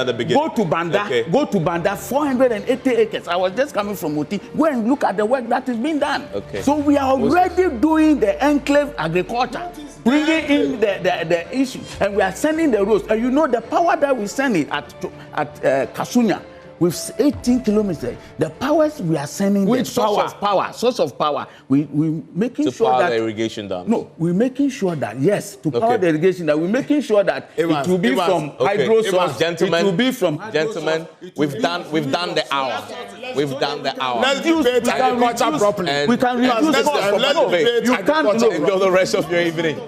Go to Banda, 480 acres. I was just coming from Oti. Go and look at the work that is being done. Okay. So we are already doing the enclave agriculture, bringing in the issue, and we are sending the roads. And you know the power that we send it at Kasunya with 18 kilometers. The powers we are sending, which source of power. We making sure power that the irrigation dams. No, we're making sure that power the irrigation that we're making sure that it will be from hydro source. Gentlemen, it will be from we've done the hour. We've done the hour. Let's debate agriculture properly. We can reduce. Let's enjoy the rest of your evening.